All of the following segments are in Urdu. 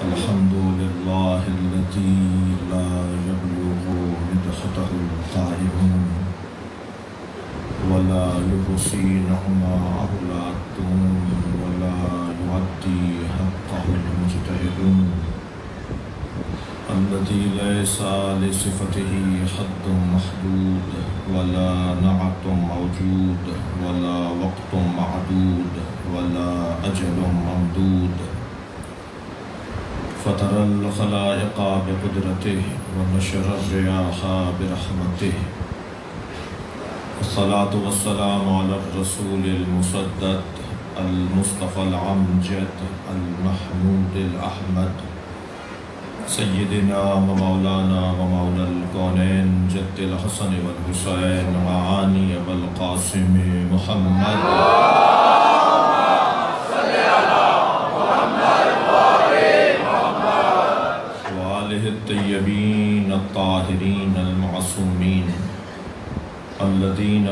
الحمد لله الذي لا يبلغ مدحته القائلون ولا يحصي نعماءه العادون ولا يؤدي حقه المجتهدون الذي ليس لصفته حد محدود ولا نعت موجود ولا وقت معدود ولا أجل ممدود فطر الخلائق بقدرته ونشر الرياح برحمته الصلاة والسلام على الرسول المسدد المصطفى العمجد المحمود الأحمد سيدنا ومولانا ومولى الكونين جد الحسن والحسين معاني أبا القاسم محمد الطيبين الطاهرين المعصومين الذين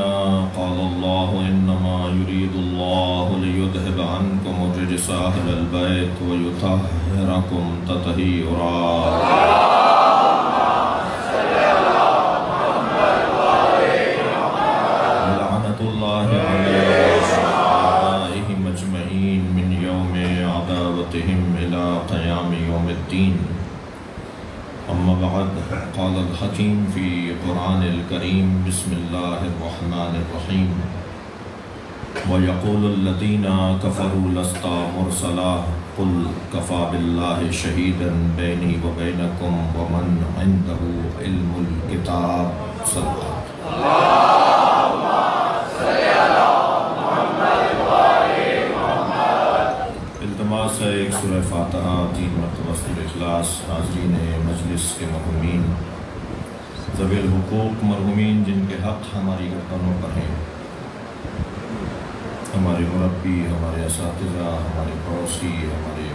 قال الله إنما يريد الله ليذهب عنكم الرجس أهل البيت ويطهركم تطهيرا ولعنة الله على أعدائهم أجمعين من يوم عداوتهم إلى قيام يوم الدين أما بعد قال الحكيم في قرآن الكريم بسم الله الرحمن الرحيم ويقول الذين كفروا لست مرسلا قل كفى بالله شهيدا بيني وبينكم ومن عنده علم الكتاب صلى الله اللهم صل على محمد وآل محمد التماس ہے ایک سورہ فاتحہ 3 مرتبہ سورہ اخلاص حاضرین مجلس کے مرحومین ذوی الحقوق مرحومین جن کے حق ہماری گردنوں پر ہیں ہمارے مربی ہمارے اساتذہ ہمارے پڑوسی ہمارے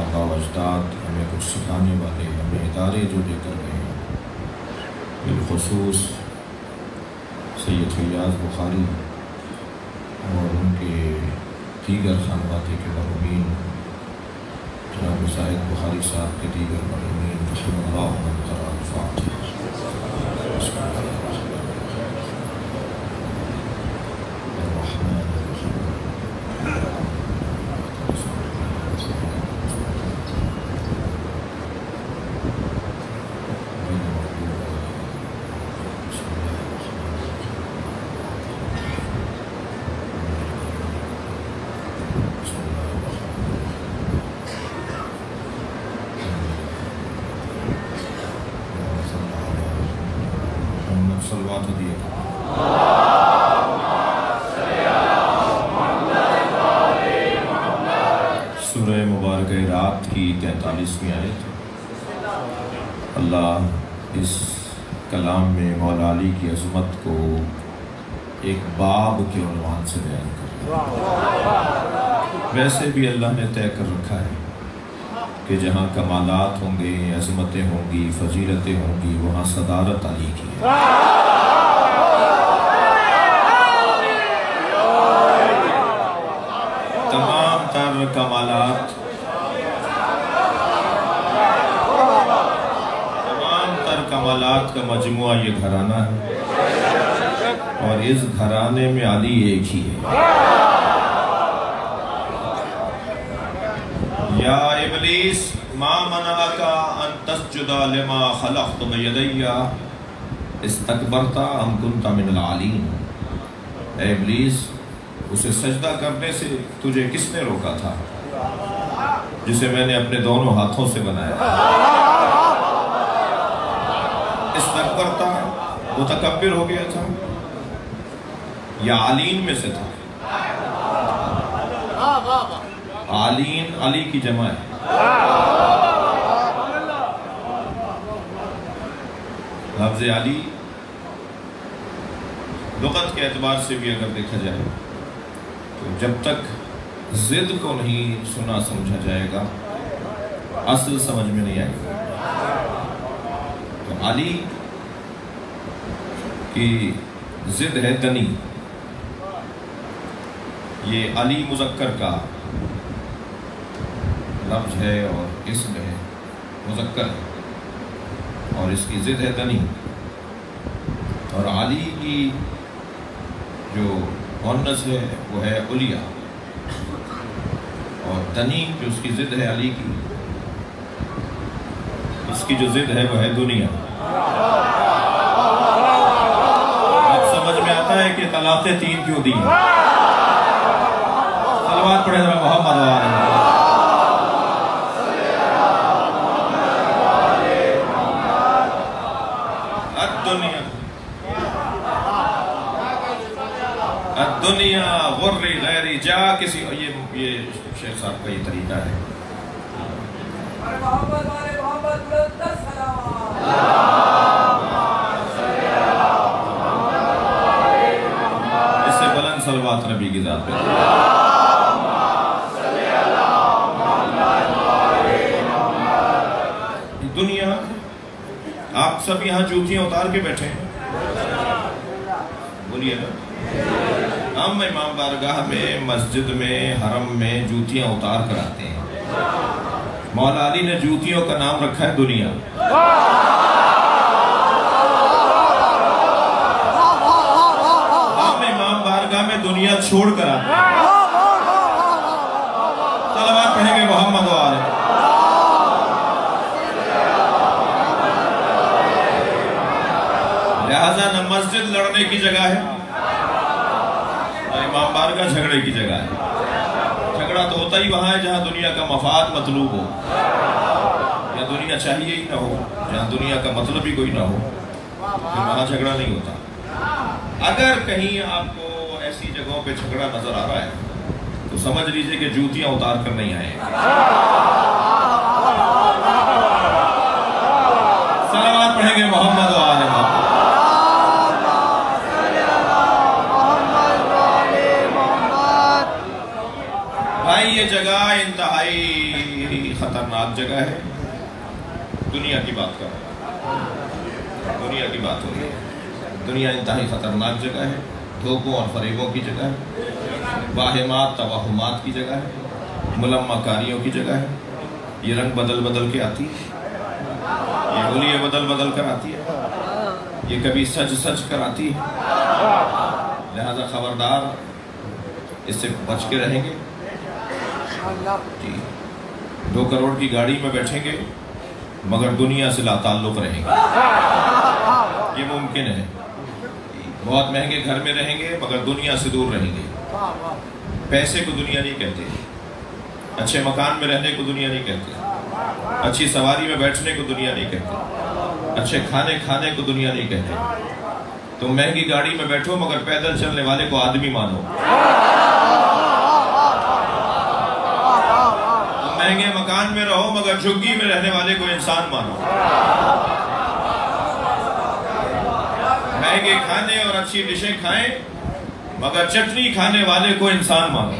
آبا و اجداد ہمیں کچھ سکھانے والے ہمیں ادارے جو دے کر گئے ہیں بالخصوص سید فیاض بخاری اور ان کے دیگر خانواتے کے مرحومین جناب زاہد بخاری صاحب کے دیگر مرحومین رحم اللہ من قرآن الفاتحہ بسم اللہ الرحمن الرحیم صلوات دیئے سورہ مبارکہ رات کی 43ویں آیت اللہ اس کلام میں مولا علی کی عظمت کو ایک باب کے عنوان سے بیان کر رہا ہے ویسے بھی اللہ نے طے کر رکھا ہے کہ جہاں کمالات ہوں گے عظمتیں ہوں گی فضیلتیں ہوں گی وہاں صدارت علی کی ہے تمام تر کمالات کا مجموعہ یہ گھرانہ ہے اور اس گھرانے میں علی ایک ہی ہے یا ابلیس ما منعک ان تسجد لما خلقت بیدی استکبرت ام کنت من العالین اے ابلیس اسے سجدہ کرنے سے تجھے کس نے روکا تھا جسے میں نے اپنے دونوں ہاتھوں سے بنایا استکبرت متکبر ہو گیا تھا یا عالین میں سے تھا عالین علی کی جمع ہے لفظ علی لغت کے اعتبار سے بھی اگر دیکھا جائے تو جب تک ضد کو نہیں سنا سمجھا جائے گا اصل سمجھ میں نہیں آئے گا تو علی کی ضد ہے تنی یہ علی مذکر کا لفظ ہے اور اسم ہے، مذکر ہے، اور اس کی ضد ہے دنی. اور علی کی جو مؤنث ہے وہ ہے علیا، اور دنی جو اس کی ضد ہے علی کی، اس کی جو ضد ہے وہ ہے دنیا. اب سمجھ میں آتا ہے کہ طلاقیں 3 کیوں دی. صلوات پڑھیں ذرا محمد وآلہ. الدنیا غر غیر جا کسی، یہ شیخ صاحب کا یہ طریقہ ہے. اس سے بلند صلوات نبی کی ذات پہ. دنیا، آپ سب یہاں جوتیاں اتار کے بیٹھے ہیں، بولیے نا. ہم امام بارگاہ میں، مسجد میں، حرم میں جوتیاں اتار کر آتے ہیں. مولا علی نے جوتیوں کا نام رکھا ہے دنیا. ہم امام بارگاہ میں دنیا چھوڑ کر آتے ہیں. صلوات پڑھیں گے محمد وآلہ. لہذا نہ مسجد لڑنے کی جگہ ہے، امام بارگاہ جھگڑے کی جگہ ہے. جھگڑا تو ہوتا ہی وہاں ہے جہاں دنیا کا مفاد مطلوب ہو، یا دنیا چاہیے ہی نہ ہو، جہاں دنیا کا مطلب ہی کوئی نہ ہو، پھر وہاں جھگڑا نہیں ہوتا. اگر کہیں آپ کو ایسی جگہوں پہ جھگڑا نظر آ رہا ہے تو سمجھ لیجئے کہ جوتیاں اتار کر نہیں آئے. صلوات پڑھیں گے محمد وآلہ. بھائی یہ جگہ انتہائی خطرناک جگہ ہے. دنیا کی بات کر رہا ہوں، دنیا کی بات ہو رہی ہے. دنیا انتہائی خطرناک جگہ ہے، دھوکوں اور فریبوں کی جگہ ہے، واہمات توہمات کی جگہ ہے، ملمہ کاریوں کی جگہ ہے. یہ رنگ بدل بدل کے آتی ہے، یہ ہولیے بدل بدل کر آتی ہے، یہ کبھی سج سج کر آتی ہے. لہذا خبردار، اس سے بچ کے رہیں گے. جی 2 کروڑ کی گاڑی میں بیٹھیں گے مگر دنیا سے لا تعلق رہیں گے، یہ ممکن ہے. بہت مہنگے گھر میں رہیں گے مگر دنیا سے دور رہیں گے. پیسے کو دنیا نہیں کہتے، اچھے مکان میں رہنے کو دنیا نہیں کہتے، اچھی سواری میں بیٹھنے کو دنیا نہیں کہتے، اچھے کھانے کھانے کو دنیا نہیں کہتے. تم مہنگی گاڑی میں بیٹھو مگر پیدل چلنے والے کو آدمی مانو. مہنگے مکان میں رہو مگر جھگی میں رہنے والے کو انسان مانو. مہنگے کھانے اور اچھی ڈشیں کھائیں مگر چٹنی کھانے والے کو انسان مانو،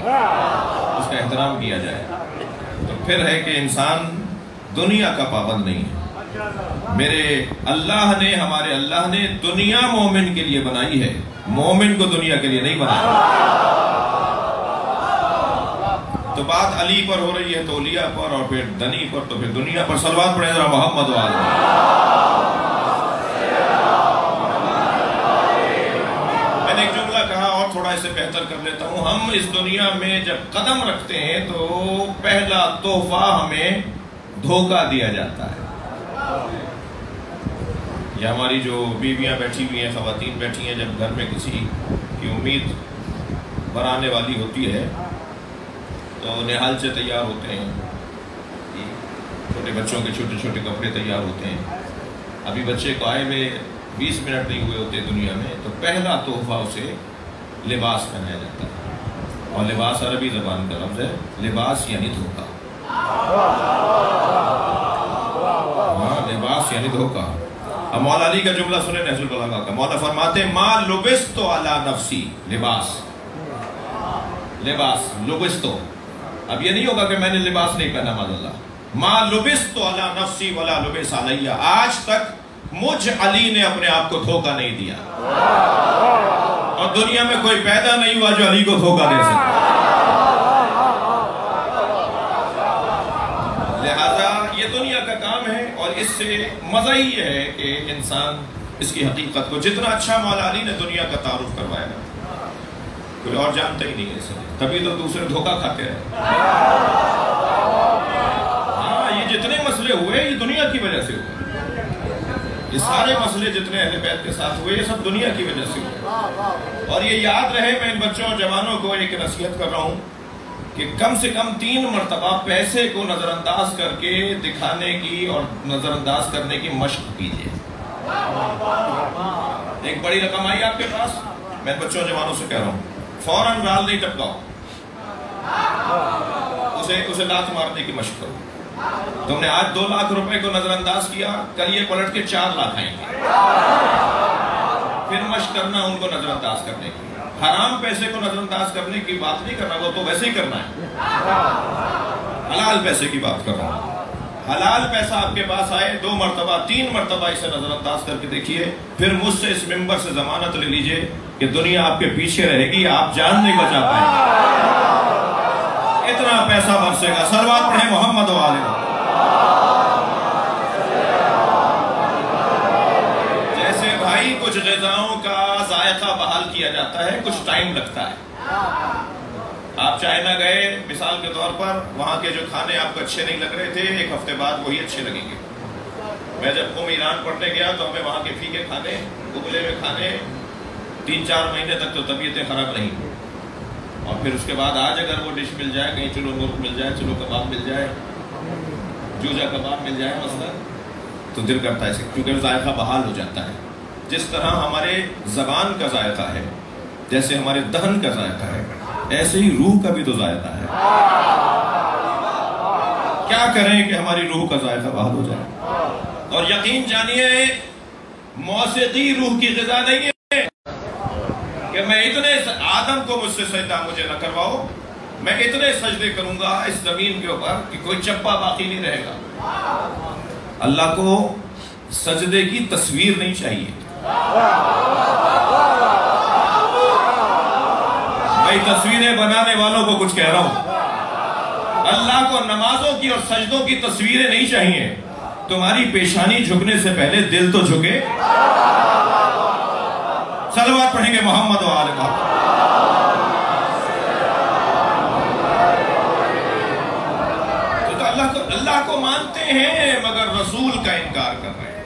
اس کا احترام کیا جائے. تو پھر ہے کہ انسان دنیا کا پابند نہیں ہے. میرے اللہ نے، ہمارے اللہ نے دنیا مومن کے لیے بنائی ہے، مومن کو دنیا کے لیے نہیں بنایا. تو بات علی پر ہو رہی ہے تو اولیاء پر، اور پھر دنی پر، تو پھر دنیا پر. صلوات پڑھیں ذرا محمد وآلہ. میں نے ایک جملہ کہا اور تھوڑا اسے بہتر کر لیتا ہوں. ہم اس دنیا میں جب قدم رکھتے ہیں تو پہلا تحفہ ہمیں دھوکہ دیا جاتا ہے. یا ہماری جو بیویاں بیٹھی ہوئی ہیں، خواتین بیٹھی ہیں، جب گھر میں کسی کی امید بنانے والی ہوتی ہے تو نہال سے تیار ہوتے ہیں، چھوٹے بچوں کے چھوٹے چھوٹے کپڑے تیار ہوتے ہیں. ابھی بچے کو آئے ہوئے 20 منٹ نہیں ہوئے ہوتے دنیا میں، تو پہلا تحفہ اسے لباس پہنایا جاتا ہے. اور لباس عربی زبان کا لفظ ہے، لباس یعنی دھوکہ. ہاں، لباس یعنی دھوکہ. اب مولا علی کا جملہ سنیں نہج البلاغہ کا. مولا فرماتے ہیں ما لبستو علی نفسی، لباس، لباس لبستو. اب یہ نہیں ہوگا کہ میں نے لباس نہیں پہنا، معاذ اللہ. ما لبستو علی نفسی ولا لبس علیہ. آج تک مجھ علی نے اپنے آپ کو دھوکہ نہیں دیا، اور دنیا میں کوئی پیدا نہیں ہوا جو علی کو دھوکہ دے سکتا. لہذا یہ دنیا کا کام ہے، اور اس سے مزہ ہی یہ ہے کہ انسان اس کی حقیقت کو، جتنا اچھا مولا علی نے دنیا کا تعارف کروایا نا، کوئی اور جانتا ہی نہیں ہے اسے، تبھی تو دوسرے دھوکہ کھاتے ہیں۔ ہاں، یہ جتنے مسئلے ہوئے یہ دنیا کی وجہ سے ہوئے، یہ سارے مسئلے جتنے اہل بیت کے ساتھ ہوئے یہ سب دنیا کی وجہ سے ہوئے۔ اور یہ یاد رہے، میں ان بچوں اور جوانوں کو ایک نصیحت کر رہا ہوں کہ کم سے کم 3 مرتبہ پیسے کو نظر انداز کر کے دکھانے کی اور نظر انداز کرنے کی مشق کیجیے۔ ایک بڑی رقم آئی آپ کے پاس، میں بچوں اور جوانوں سے کہہ رہا ہوں فوراً رال نہیں ٹپکاؤ، اسے لات مارنے کی مشق کرو۔ تم نے آج 2 لاکھ روپے کو نظر انداز کیا، کل یہ پلٹ کے 4 لاکھ آئیں گے، پھر مشق کرنا ان کو نظر انداز کرنے کی۔ حرام پیسے کو نظر انداز کرنے کی بات نہیں کرنا، وہ تو ویسے ہی کرنا ہے، حلال پیسے کی بات کر رہا ہوں۔ حلال پیسہ آپ کے پاس آئے، 2 مرتبہ 3 مرتبہ اسے نظر انداز کر کے دیکھیے، پھر مجھ سے اس ممبر سے ضمانت لے لیجئے کہ دنیا آپ کے پیچھے رہے گی، آپ جان نہیں بچا پائیں گے، اتنا پیسہ برسے گا۔ صلوات پڑھیں محمد و آلہ۔ جیسے بھائی کچھ غذاؤں کا ذائقہ بحال کیا جاتا ہے، کچھ ٹائم لگتا ہے۔ آپ چائنا گئے مثال کے طور پر، وہاں کے جو کھانے آپ کو اچھے نہیں لگ رہے تھے، 1 ہفتے بعد وہی اچھے لگیں گے۔ میں جب ایران پڑھنے گیا تو ہمیں وہاں کے پھیکے کھانے، ابلے ہوئے کھانے 3-4 مہینے تک تو طبیعتیں خراب رہیں، اور پھر اس کے بعد آج اگر وہ ڈش مل جائے، کہیں چلو مرغ مل جائے، چلو کباب مل جائے، جوجا کباب مل جائے مثلا، تو دل کرتا ہے، کیونکہ ذائقہ بحال ہو جاتا ہے۔ جس طرح ہمارے زبان کا ذائقہ ہے، جیسے ہمارے دہن کا ذائقہ ہے، ایسے ہی روح کا بھی تو ذائقہ ہے۔ کیا کریں کہ ہماری روح کا ذائقہ بحال ہو جائے؟ اور یقین جانیے موسیقی روح کی غذا نہیں ہے کہ میں اتنے آدم کو مجھ سے سجدہ مجھے نہ کرواؤ، میں اتنے سجدے کروں گا اس زمین کے اوپر کہ کوئی چپا باقی نہیں رہے گا۔ اللہ کو سجدے کی تصویر نہیں چاہیے۔ میں تصویریں بنانے والوں کو کچھ کہہ رہا ہوں، اللہ کو نمازوں کی اور سجدوں کی تصویریں نہیں چاہیے۔ تمہاری پیشانی جھکنے سے پہلے دل تو جھکے۔ صلوات پڑھیں گے محمد و آل محمد۔ تو اللہ کو مانتے ہیں مگر رسول کا انکار کر رہے ہیں۔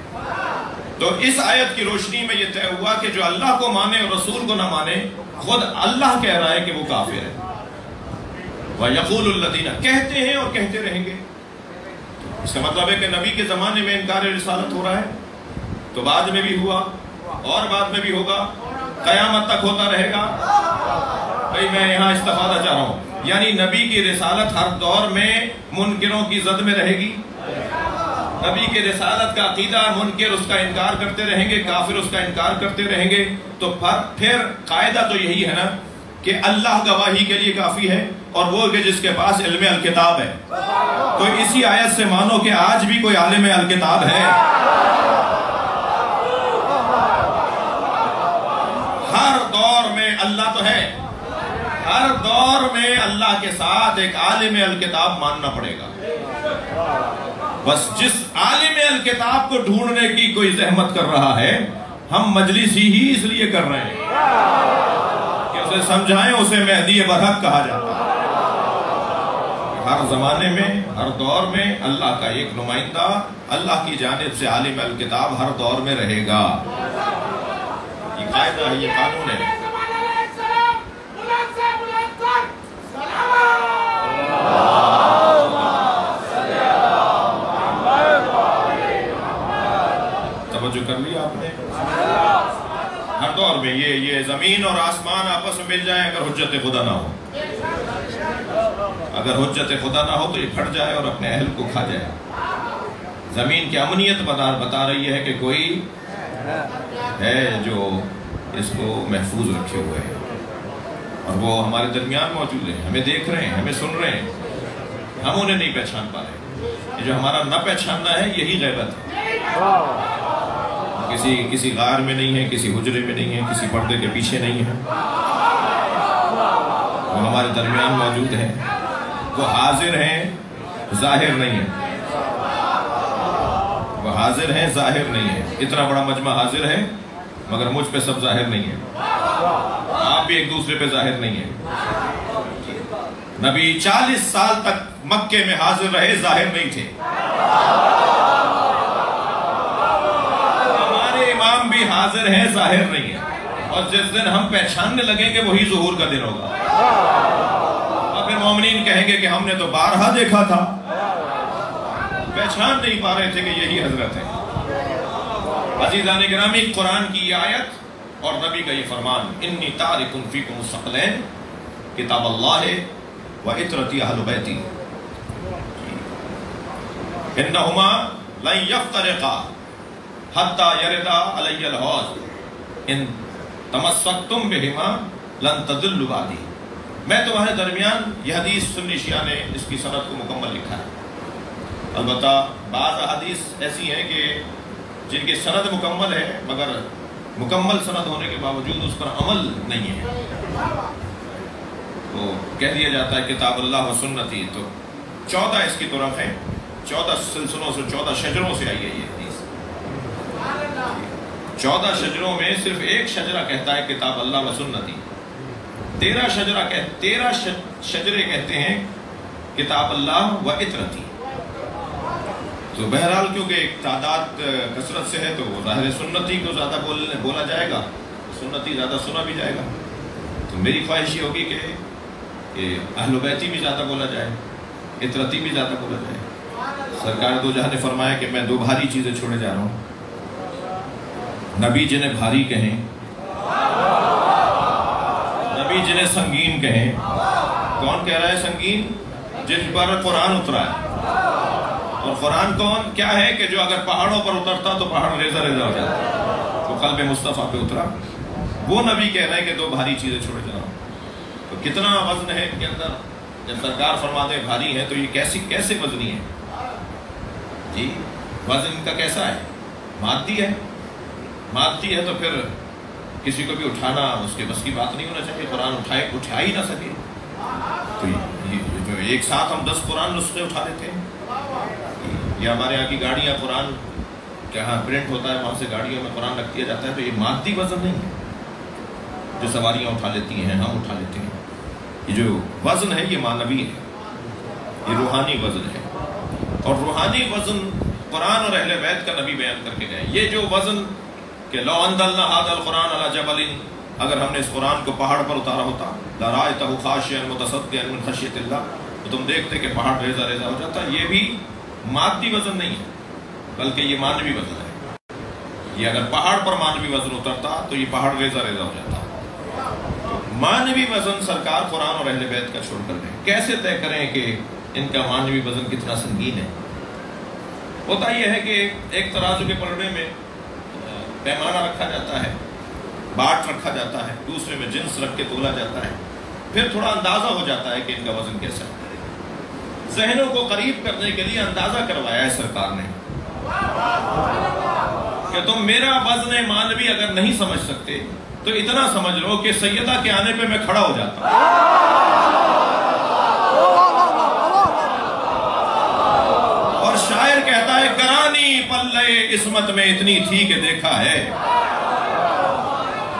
تو اس آیت کی روشنی میں یہ طے ہوا کہ جو اللہ کو مانے اور رسول کو نہ مانے، خود اللہ کہہ رہا ہے کہ وہ کافر ہے۔ وَيَقُولُ الَّذِينَ، کہتے ہیں اور کہتے رہیں گے۔ اس کا مطلب ہے کہ نبی کے زمانے میں انکار رسالت ہو رہا ہے، تو بعد میں بھی ہوا اور بعد میں بھی ہوگا، قیامت تک ہوتا رہے گا۔ بھئی میں یہاں استفادہ چاہ رہا ہوں، یعنی نبی کی رسالت ہر دور میں منکروں کی زد میں رہے گی۔ نبی کے رسالت کا عقیدہ منکر اس کا انکار کرتے رہیں گے، کافر اس کا انکار کرتے رہیں گے۔ تو پھر قاعدہ تو یہی ہے نا کہ اللہ گواہی کے لیے کافی ہے، اور وہ کہ جس کے پاس علم الکتاب ہے۔ تو اسی آیت سے مانو کہ آج بھی کوئی عالم الکتاب ہے۔ ہر دور میں اللہ تو ہے، ہر دور میں اللہ کے ساتھ ایک عالم الکتاب ماننا پڑے گا۔ بس جس عالم الکتاب کو ڈھونڈنے کی کوئی زحمت کر رہا ہے، ہم مجلس ہی اس لیے کر رہے ہیں کہ اسے سمجھائیں، اسے مہدی برحق کہا جاتا ہے۔ ہر زمانے میں، ہر دور میں اللہ کا ایک نمائندہ اللہ کی جانب سے عالم الکتاب ہر دور میں رہے گا۔ یہ قاعدہ ہے، یہ قانون ہے۔ توجہ کر لیا آپ نے؟ ہر دور میں یہ زمین اور آسمان آپس میں مل جائیں اگر حجت خدا نہ ہو، اگر حجت خدا نہ ہو تو یہ پھٹ جائے اور اپنے اہل کو کھا جائے۔ زمین کی امنیت بتا رہی ہے کہ کوئی ہے جو اس کو محفوظ رکھے ہوئے ہے، اور وہ ہمارے درمیان موجود ہے، ہمیں دیکھ رہے ہیں، ہمیں سن رہے ہیں، ہم انہیں نہیں پہچان پا رہے۔ یہ جو ہمارا نہ پہچاننا ہے یہی غیبت ہے۔ کسی غار میں نہیں ہے، کسی حجرے میں نہیں ہے، کسی پردے کے پیچھے نہیں ہے، وہ ہمارے درمیان موجود ہیں، وہ حاضر ہیں، ظاہر نہیں ہے۔ تو حاضر ہیں ظاہر نہیں ہے. اتنا بڑا مجمع حاضر ہے مگر مجھ پہ سب ظاہر نہیں ہے. آپ بھی ایک دوسرے پہ ظاہر نہیں ہے. نبی 40 سال تک مکے میں حاضر رہے، ظاہر نہیں تھے. ہمارے امام بھی حاضر ہیں، ظاہر نہیں ہے. اور جس دن ہم پہچاننے لگیں گے وہی ظہور کا دن ہوگا. اور پھر مومنین کہیں گے کہ ہم نے تو بارہا دیکھا تھا، پہچان نہیں پا رہے تھے کہ یہی حضرت ہے. عزیزان گرامی، قرآن کی یہ آیت اور نبی کا یہ فرمان، انی تارک فیکم الثقلین کتاب اللہ و عطرتی اہل بیتی انہما لن یفترقا حتی یردا علی الحوض ان تمسکتم بہما لن تضلوا بعدی. میں تمہارے درمیان، یہ حدیث سنی شیعہ نے اس کی سند کو مکمل لکھا ہے. البتہ بعض احادیث ایسی ہیں کہ جن کی سند مکمل ہے مگر مکمل سند ہونے کے باوجود اس پر عمل نہیں ہے، تو کہہ دیا جاتا ہے کتاب اللہ و سنتی. تو 14 اس کی طرف ہیں، 14 سلسلوں سے، 14 شجروں سے آئی ہے یہ حدیث. 14 شجروں میں صرف ایک شجرہ کہتا ہے کتاب اللہ و سنتی. 13 شجرے کہتے ہیں کتاب اللہ و عطرتی. تو بہرحال کیونکہ ایک تعداد کثرت سے ہے تو وہ ظاہر سنتی کو زیادہ بولا جائے گا، سنتی زیادہ سنا بھی جائے گا. تو میری خواہش یہ ہوگی کہ اہل بیتی بھی زیادہ بولا جائے، عطرتی بھی زیادہ بولا جائے. سرکار دو جہاں نے فرمایا کہ میں 2 بھاری چیزیں چھوڑے جا رہا ہوں. نبی جنہیں بھاری کہیں، نبی جنہیں سنگین کہیں. کون کہہ رہا ہے سنگین؟ جن پر قرآن اترا ہے. اور قرآن کون کیا ہے کہ جو اگر پہاڑوں پر اترتا تو پہاڑ ریزہ ریزہ ہو جاتا، تو قلب مصطفیٰ پہ اترا. وہ نبی کہہ رہے ہیں کہ 2 بھاری چیزیں چھوڑے جا رہا ہوں. تو کتنا وزن ہے ان کے اندر. جب سرکار فرماتے ہیں بھاری ہے تو یہ کیسے وزنی ہے جی؟ وزن کا کیسا ہے؟ مادی ہے. مادی ہے تو پھر کسی کو بھی اٹھانا اس کے بس کی بات نہیں ہونا چاہیے. قرآن اٹھا ہی نہ سکے. تو جو ایک ساتھ ہم 10 قرآن نسخے اٹھا لیتے ہیں. یا ہمارے یہاں کی گاڑیاں قرآن جہاں پرنٹ ہوتا ہے وہاں سے گاڑیوں میں قرآن رکھ دیا جاتا ہے. تو یہ مادی وزن نہیں ہے جو سواریاں اٹھا لیتی ہیں، ہم اٹھا لیتے ہیں. یہ جو وزن ہے یہ معنوی ہے، یہ روحانی وزن ہے. اور روحانی وزن قرآن اور اہل بیت کا نبی بیان کر کے گئے. یہ جو وزن کہ لو انزلنا ھذا القرآن علی جبل، اگر ہم نے اس قرآن کو پہاڑ پر اتارا ہوتا، لرأیتہ خاشعا متصدعا من خشیۃ اللہ، تو تم دیکھتے کہ پہاڑ ریزہ ریزہ ہو جاتا. یہ بھی مادی وزن نہیں ہے بلکہ یہ معنوی وزن ہے. یہ اگر پہاڑ پر معنوی وزن اترتا تو یہ پہاڑ ریزہ ریزہ ہو جاتا. معنوی وزن سرکار قرآن اور اہل بیت کا چھوڑ کر دیں. کیسے طے کریں کہ ان کا معنوی وزن کتنا سنگین ہے؟ ہوتا یہ ہے کہ ایک ترازو کے پلڑے میں پیمانہ رکھا جاتا ہے، باٹ رکھا جاتا ہے، دوسرے میں جنس رکھ کے تولا جاتا ہے. پھر تھوڑا اندازہ ہو جاتا ہے کہ ان کا وزن کیسا ہے. ذہنوں کو قریب کرنے کے لیے اندازہ کروایا ہے سرکار نے کہ تم میرا وزن معنوی اگر نہیں سمجھ سکتے تو اتنا سمجھ لو کہ سیدہ کے آنے پہ میں کھڑا ہو جاتا. اور شاعر کہتا ہے گرانی پلے عصمت میں اتنی تھی کہ دیکھا ہے،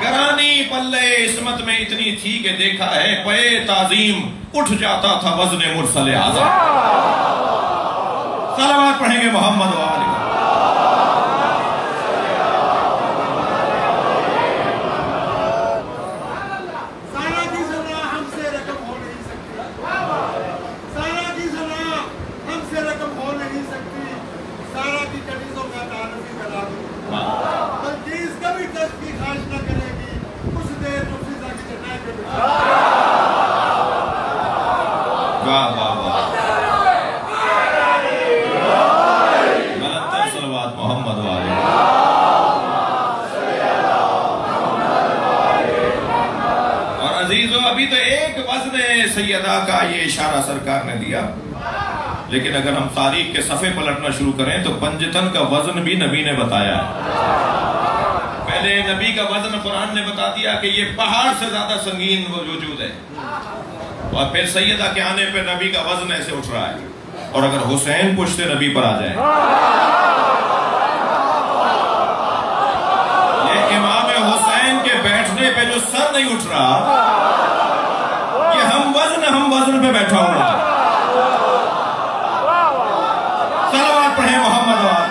گرانی پلے عصمت میں اتنی تھی کہ دیکھا ہے، پے تعظیم اٹھ جاتا تھا وزن مرسل اعظم. صلوات پڑھیں گے محمد و آلہ. ابھی تو ایک وزن سیدہ کا یہ اشارہ سرکار نے دیا، لیکن اگر ہم تاریخ کے صفحے پلٹنا شروع کریں تو پنجتن کا وزن بھی نبی نے بتایا ہے. پہلے نبی کا وزن قرآن نے بتا دیا کہ یہ پہاڑ سے زیادہ سنگین وجود ہے، اور پھر سیدہ کے آنے پہ نبی کا وزن ایسے اٹھ رہا ہے. اور اگر حسین پشت نبی پر آ جائے پہ جو سر نہیں اٹھ رہا، یہ ہم وزن پہ بیٹھا ہوا. صلوات پڑھیں محمد وآلہ.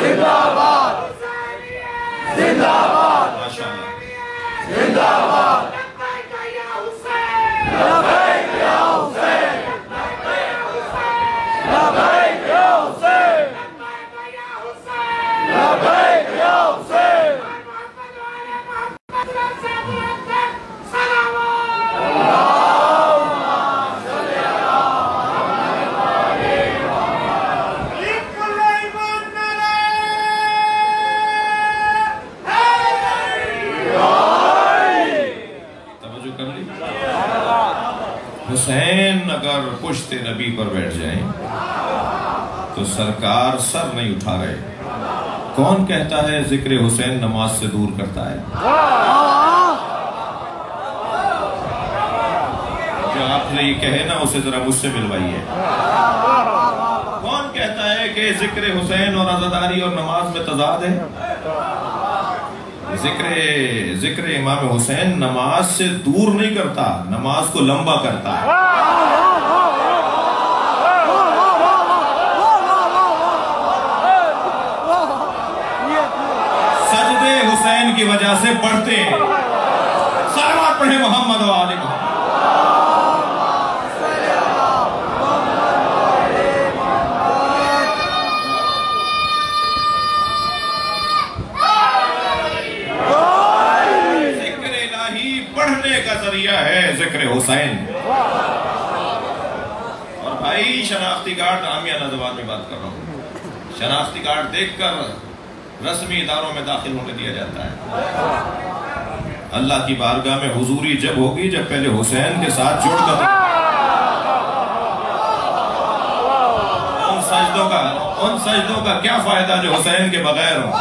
زندہ باد، زندہ باد، ماشاءاللہ. زندہ باد. لبیک یا حسین، لبیک یا حسین، لبیک یا حسین. حسین اگر پشت نبی پر بیٹھ جائیں تو سرکار سر نہیں اٹھا رہے. کون کہتا ہے ذکر حسین نماز سے دور کرتا ہے؟ جو آپ نے یہ کہے نا اسے ذرا مجھ سے ملوائیے. کون کہتا ہے کہ ذکر حسین اور عزاداری اور نماز میں تضاد ہے؟ ذکر امام حسین نماز سے دور نہیں کرتا، نماز کو لمبا کرتا ہے. سجدے حسین کی وجہ سے بڑھتے ہیں. صلوات پڑھیں محمد وآلہ محمد. کا ذریعہ ہے ذکر حسین. اور بھائی شناختی کارڈ عامیانہ زبان میں بات کر رہا ہوں، شناختی کارڈ دیکھ کر رسمی اداروں میں داخل ہونے دیا جاتا ہے. اللہ کی بارگاہ میں حضوری جب ہوگی جب پہلے حسین کے ساتھ جڑ کر ان سجدوں کا کیا فائدہ جو حسین کے بغیر ہوں.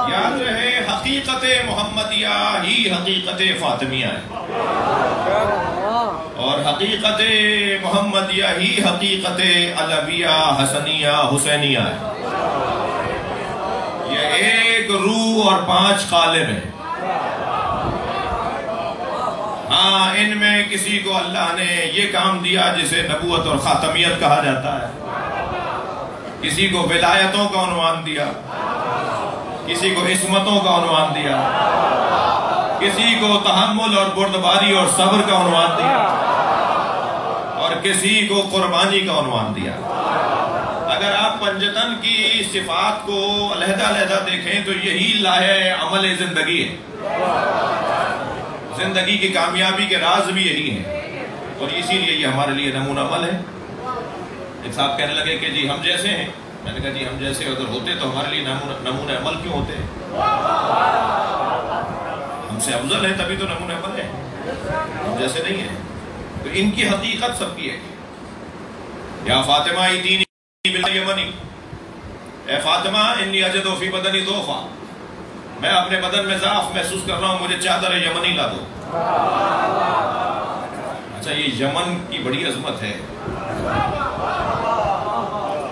یاد رہے حقیقت محمدیہ ہی حقیقت فاطمیہ ہے، اور حقیقت محمدیہ ہی حقیقت علویہ حسنیہ حسینیہ ہے. یہ ایک روح اور 5 قالب ہیں. ہاں ان میں کسی کو اللہ نے یہ کام دیا جسے نبوت اور خاتمیت کہا جاتا ہے، کسی کو ولایتوں کا عنوان دیا، کسی کو عصمتوں کا عنوان دیا، کسی کو تحمل اور بردباری اور صبر کا عنوان دیا، اور کسی کو قربانی کا عنوان دیا. اگر آپ پنجتن کی صفات کو علیحدہ علیحدہ دیکھیں تو یہی لائحہ عمل زندگی ہے. زندگی کی کامیابی کے راز بھی یہی ہیں، اور اسی لیے یہ ہمارے لیے نمونہ عمل ہے. ایک صاحب کہنے لگے کہ جی ہم جیسے ہیں. میں نے کہا جی ہم جیسے اگر ہوتے تو ہمارے لیے نمونہ عمل کیوں ہوتے ہیں؟ ہم سے افضل ہے تبھی تو نمونہ عمل ہے، ہم جیسے نہیں ہیں. تو ان کی حقیقت سب کی ہے. یا فاطمہ ایتینی بالیمنی، اے فاطمہ انی اجد فی بدنی ضعفا، میں اپنے بدن میں ضعف محسوس کر رہا ہوں، مجھے چادر یمنی لا دو. اچھا یہ یمن کی بڑی عظمت ہے.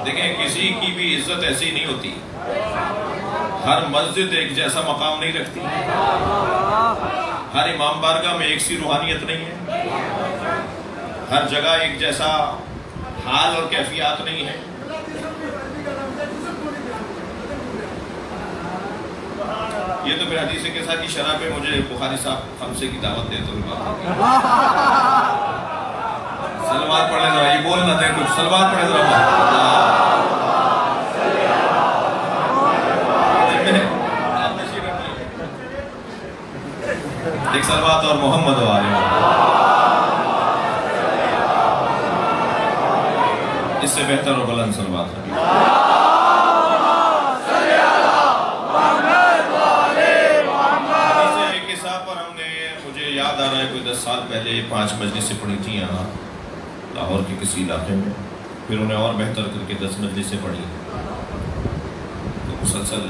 دیکھیں کسی کی بھی عزت ایسی نہیں ہوتی، ہر مسجد ایک جیسا مقام نہیں رکھتی، ہر امام بارگاہ میں ایک سی روحانیت نہیں ہے، ہر جگہ ایک جیسا حال اور کیفیات نہیں ہے. یہ تو پھر حدیث کے ساتھ کی شرح پہ مجھے بخاری صاحب خمسے کی دعوت دے تو سلوات پڑھے ذرا، یہ بول نہ دیں کچھ، سلوات پڑھے ذرا. ایک سلوات اور محمد وآلہ. اس سے بہتر اور بلند سلوات ہے. سال پہلے 5 مجلسیں پڑھی تھیں یہاں لاہور کے کسی علاقے میں، پھر انہیں اور بہتر کر کے 10 مجلسیں پڑھی. تو مسلسل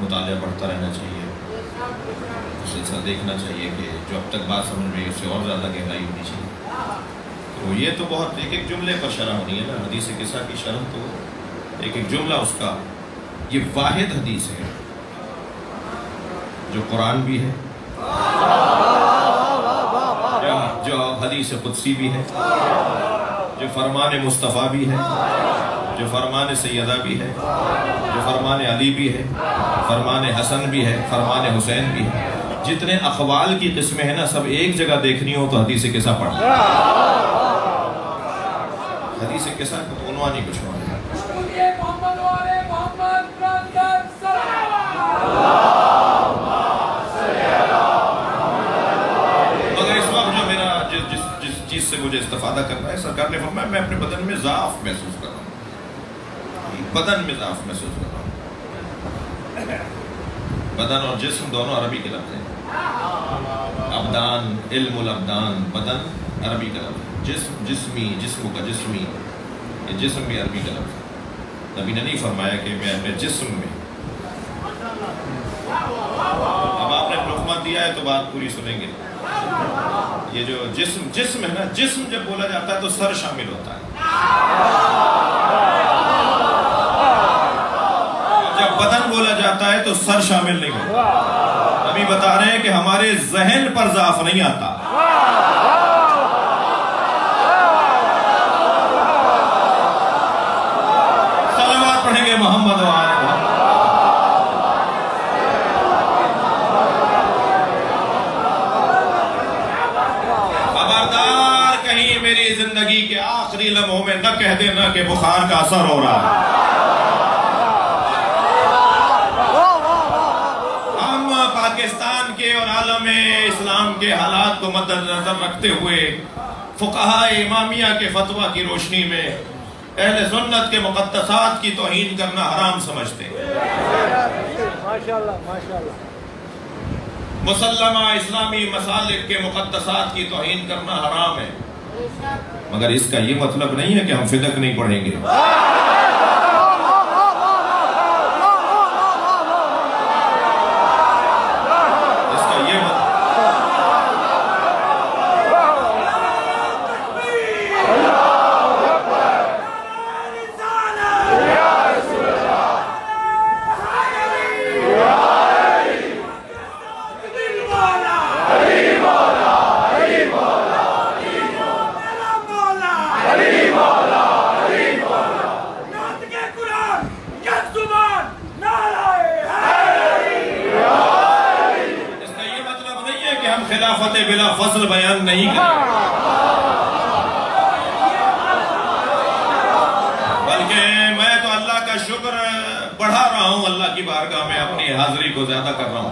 مطالعہ پڑھتا رہنا چاہیے، مسلسل دیکھنا چاہیے کہ جو اب تک بات سمجھ میں اس سے اور زیادہ گہرائی ہونی چاہیے. تو یہ تو بہت ایک جملے پر شرح ہونی ہے نا. حدیث قصہ کی شرح تو ایک جملہ اس کا، یہ واحد حدیث ہے جو قرآن بھی ہے، جو حدیث قدسی بھی ہے، جو فرمان مصطفیٰ بھی ہے، جو فرمان سیدہ بھی ہے، جو فرمان علی بھی ہے، فرمان حسن بھی ہے، فرمان حسین بھی ہے. جتنے اقوال کی قسمیں ہیں نا، سب ایک جگہ دیکھنی ہو تو حدیث قصہ پڑھنا. حدیث قصہ کا عنوان ہی کچھ اور ہے. مگر اس وقت جو میرا جس چیز سے مجھے استفادہ کرنا ہے، سرکار نے فرمایا میں اپنے بدن میں ضعف محسوس کر رہا ہوں. بدن میں ضعف محسوس کر رہا ہوں. بدن اور جسم دونوں عربی کے لفظ ہیں. ابدان، علم الابدان، بدن عربی کا لفظ ہے. جسم، جسمی، جسم کا جسمی، یہ جسم بھی عربی کا لفظ ہے. نبی نے نہیں فرمایا کہ میں اپنے جسم میں. اب آپ نے لقمہ دیا ہے تو بات پوری سنیں گے. یہ جو جسم ہے نا، جسم جب بولا جاتا ہے تو سر شامل ہوتا ہے. جب بدن بولا جاتا ہے تو سر شامل نہیں ہوتا. نبی بتا رہے ہیں کہ ہمارے ذہن پر ضعف نہیں آتا. صلوات پڑھیں گے محمد و آل محمد. خبردار کہیں میری زندگی کے آخری لمحوں میں نہ کہہ دینا کہ بخار کا اثر ہو رہا ہے. ہم پاکستان کے اور عالم اسلام کے حالات کو مد نظر رکھتے ہوئے فقہاء امامیہ کے فتویٰ کی روشنی میں اہل سنت کے مقدسات کی توہین کرنا حرام سمجھتے ہیں. مسلمہ اسلامی مسالک کے مقدسات کی توہین کرنا حرام ہے. مگر اس کا یہ مطلب نہیں ہے کہ ہم فدق نہیں پڑھیں گے. خلافت بلا فصل بیان نہیں کریں، بلکہ میں تو اللہ کا شکر بڑھا رہا ہوں. اللہ کی بارگاہ میں اپنی حاضری کو زیادہ کر رہا ہوں.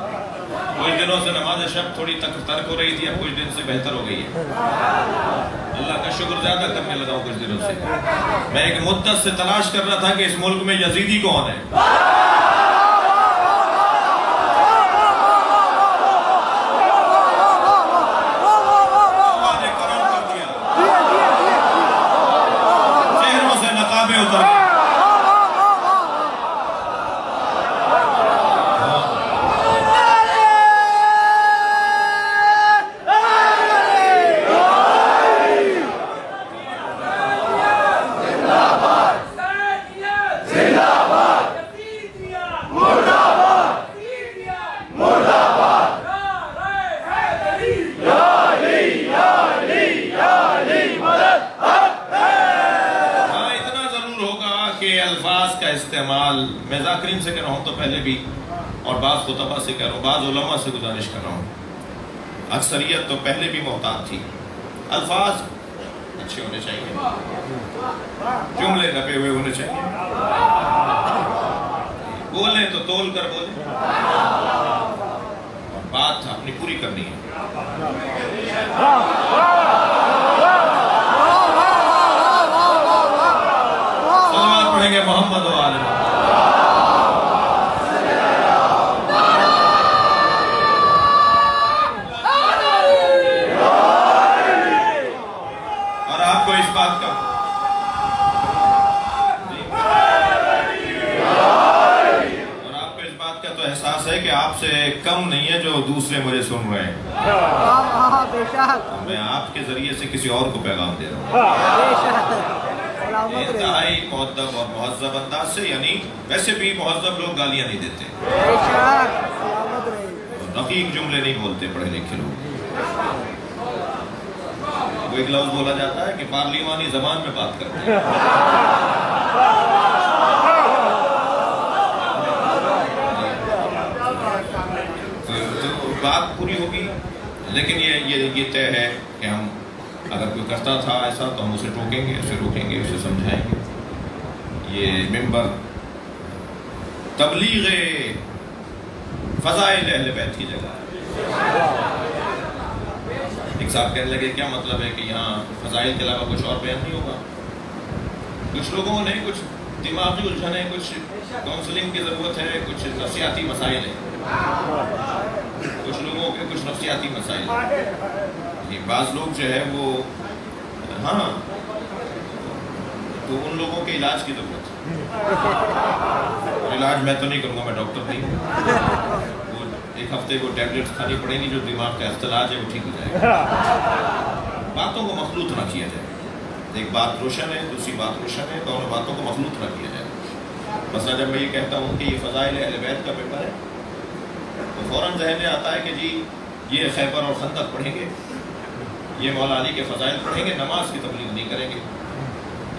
کچھ دنوں سے نماز شب تھوڑی ترک ہو رہی تھی، اب کچھ دن سے بہتر ہو گئی ہے. اللہ کا شکر زیادہ کرنے لگا ہوں کچھ دنوں سے. میں ایک مدت سے تلاش کر رہا تھا کہ اس ملک میں یزیدی کون ہے. میں ذاکرین سے کہہ رہا ہوں تو پہلے بھی، اور بعض خطبہ سے کہہ رہا ہوں، بعض علماء سے گزارش کر رہا ہوں. اکثریت تو پہلے بھی محتاط تھی. الفاظ اچھے ہونے چاہیے، جملے نپے ہوئے ہونے چاہیے، بولیں تو تول کر بولیں، اور بات اپنی پوری کرنی ہے. صلوات پڑھیں گے محمد و آل محمد. آپ سے کم نہیں ہے جو دوسرے مجھے سن رہے ہیں، میں آپ کے ذریعے سے کسی اور کو پیغام دے رہا ہوں انتہائی مؤدب اور مہذب انداز سے، یعنی ویسے بھی مہذب لوگ گالیاں نہیں دیتے، رقیق جملے نہیں بولتے پڑھے لکھے لوگ۔ وہ ایک لفظ بولا جاتا ہے کہ پارلیمانی زبان میں بات کرتے ہیں، بات پوری ہوگی، لیکن یہ طے ہے کہ ہم اگر کوئی کرتا تھا ایسا تو ہم اسے ٹوکیں گے، اسے روکیں گے، اسے سمجھائیں گے۔ یہ ممبر تبلیغ فضائل اہل بیت کی جگہ ہے۔ ایک صاحب کہنے لگے کیا مطلب ہے کہ یہاں فضائل کے علاوہ کچھ اور بیان نہیں ہوگا؟ کچھ لوگوں نے کچھ دماغی الجھن ہے، کچھ کاؤنسلنگ کی ضرورت ہے، کچھ نفسیاتی مسائل ہیں، کچھ لوگوں کے کچھ نفسیاتی مسائل ہیں۔ یہ بعض لوگ جو ہے وہ ہاں تو ان لوگوں کے علاج کی ضرورت ہے۔ علاج میں تو نہیں کروں گا، میں ڈاکٹر نہیں ہوں، وہ ایک ہفتے کو ٹیبلٹس کھانی پڑیں گی، جو دماغ کا اختلاج ہے وہ ٹھیک ہو جائے گا۔ باتوں کو مخلوط نہ کیا جائے، ایک بات روشن ہے، دوسری بات روشن ہے، دونوں باتوں کو مخلوط نہ کیا جائے۔ مثلا جب میں یہ کہتا ہوں کہ یہ فضائل اہل بیت کا پیپر ہے تو فوراً ذہن میں آتا ہے کہ جی یہ خیبر اور خندق پڑھیں گے، یہ مولا علی کے فضائل پڑھیں گے، نماز کی تبلیغ نہیں کریں گے،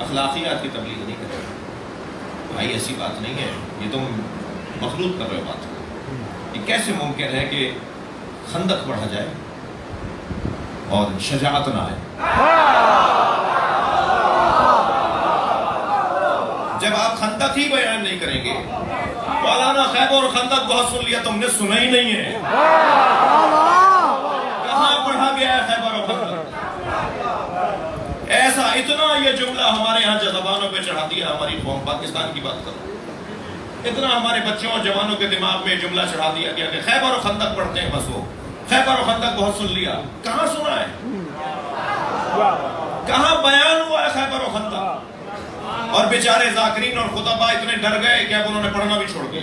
اخلاقیات کی تبلیغ نہیں کریں گے۔ بھائی ایسی بات نہیں ہے، یہ تم مخلوط کر رہے ہو بات کو۔ یہ کیسے ممکن ہے کہ خندق پڑھا جائے اور شجاعت نہ آئے؟ جب آپ خندق ہی بیان نہیں کریں گے، مولانا خیبر اور خندق بہت سن لیا، تم نے سنا ہی نہیں ہے، کہاں پڑھا گیا ہے خیبر اور خندق؟ ایسا اتنا یہ جملہ ہمارے ہاں زبانوں پہ چڑھا دیا، ہماری قوم پاکستان کی بات کرو، اتنا ہمارے بچوں اور جوانوں کے دماغ میں جملہ چڑھا دیا گیا کہ خیبر اور خندق پڑھتے ہیں، بس وہ خیبر اور خندق بہت سن لیا۔ کہاں سنا ہے؟ کہاں بیان ہوا ہے خیبر و خندق؟ اور بیچارے ذاکرین اور خطبہ اتنے ڈر گئے کہ اب انہوں نے پڑھنا بھی چھوڑ دیا۔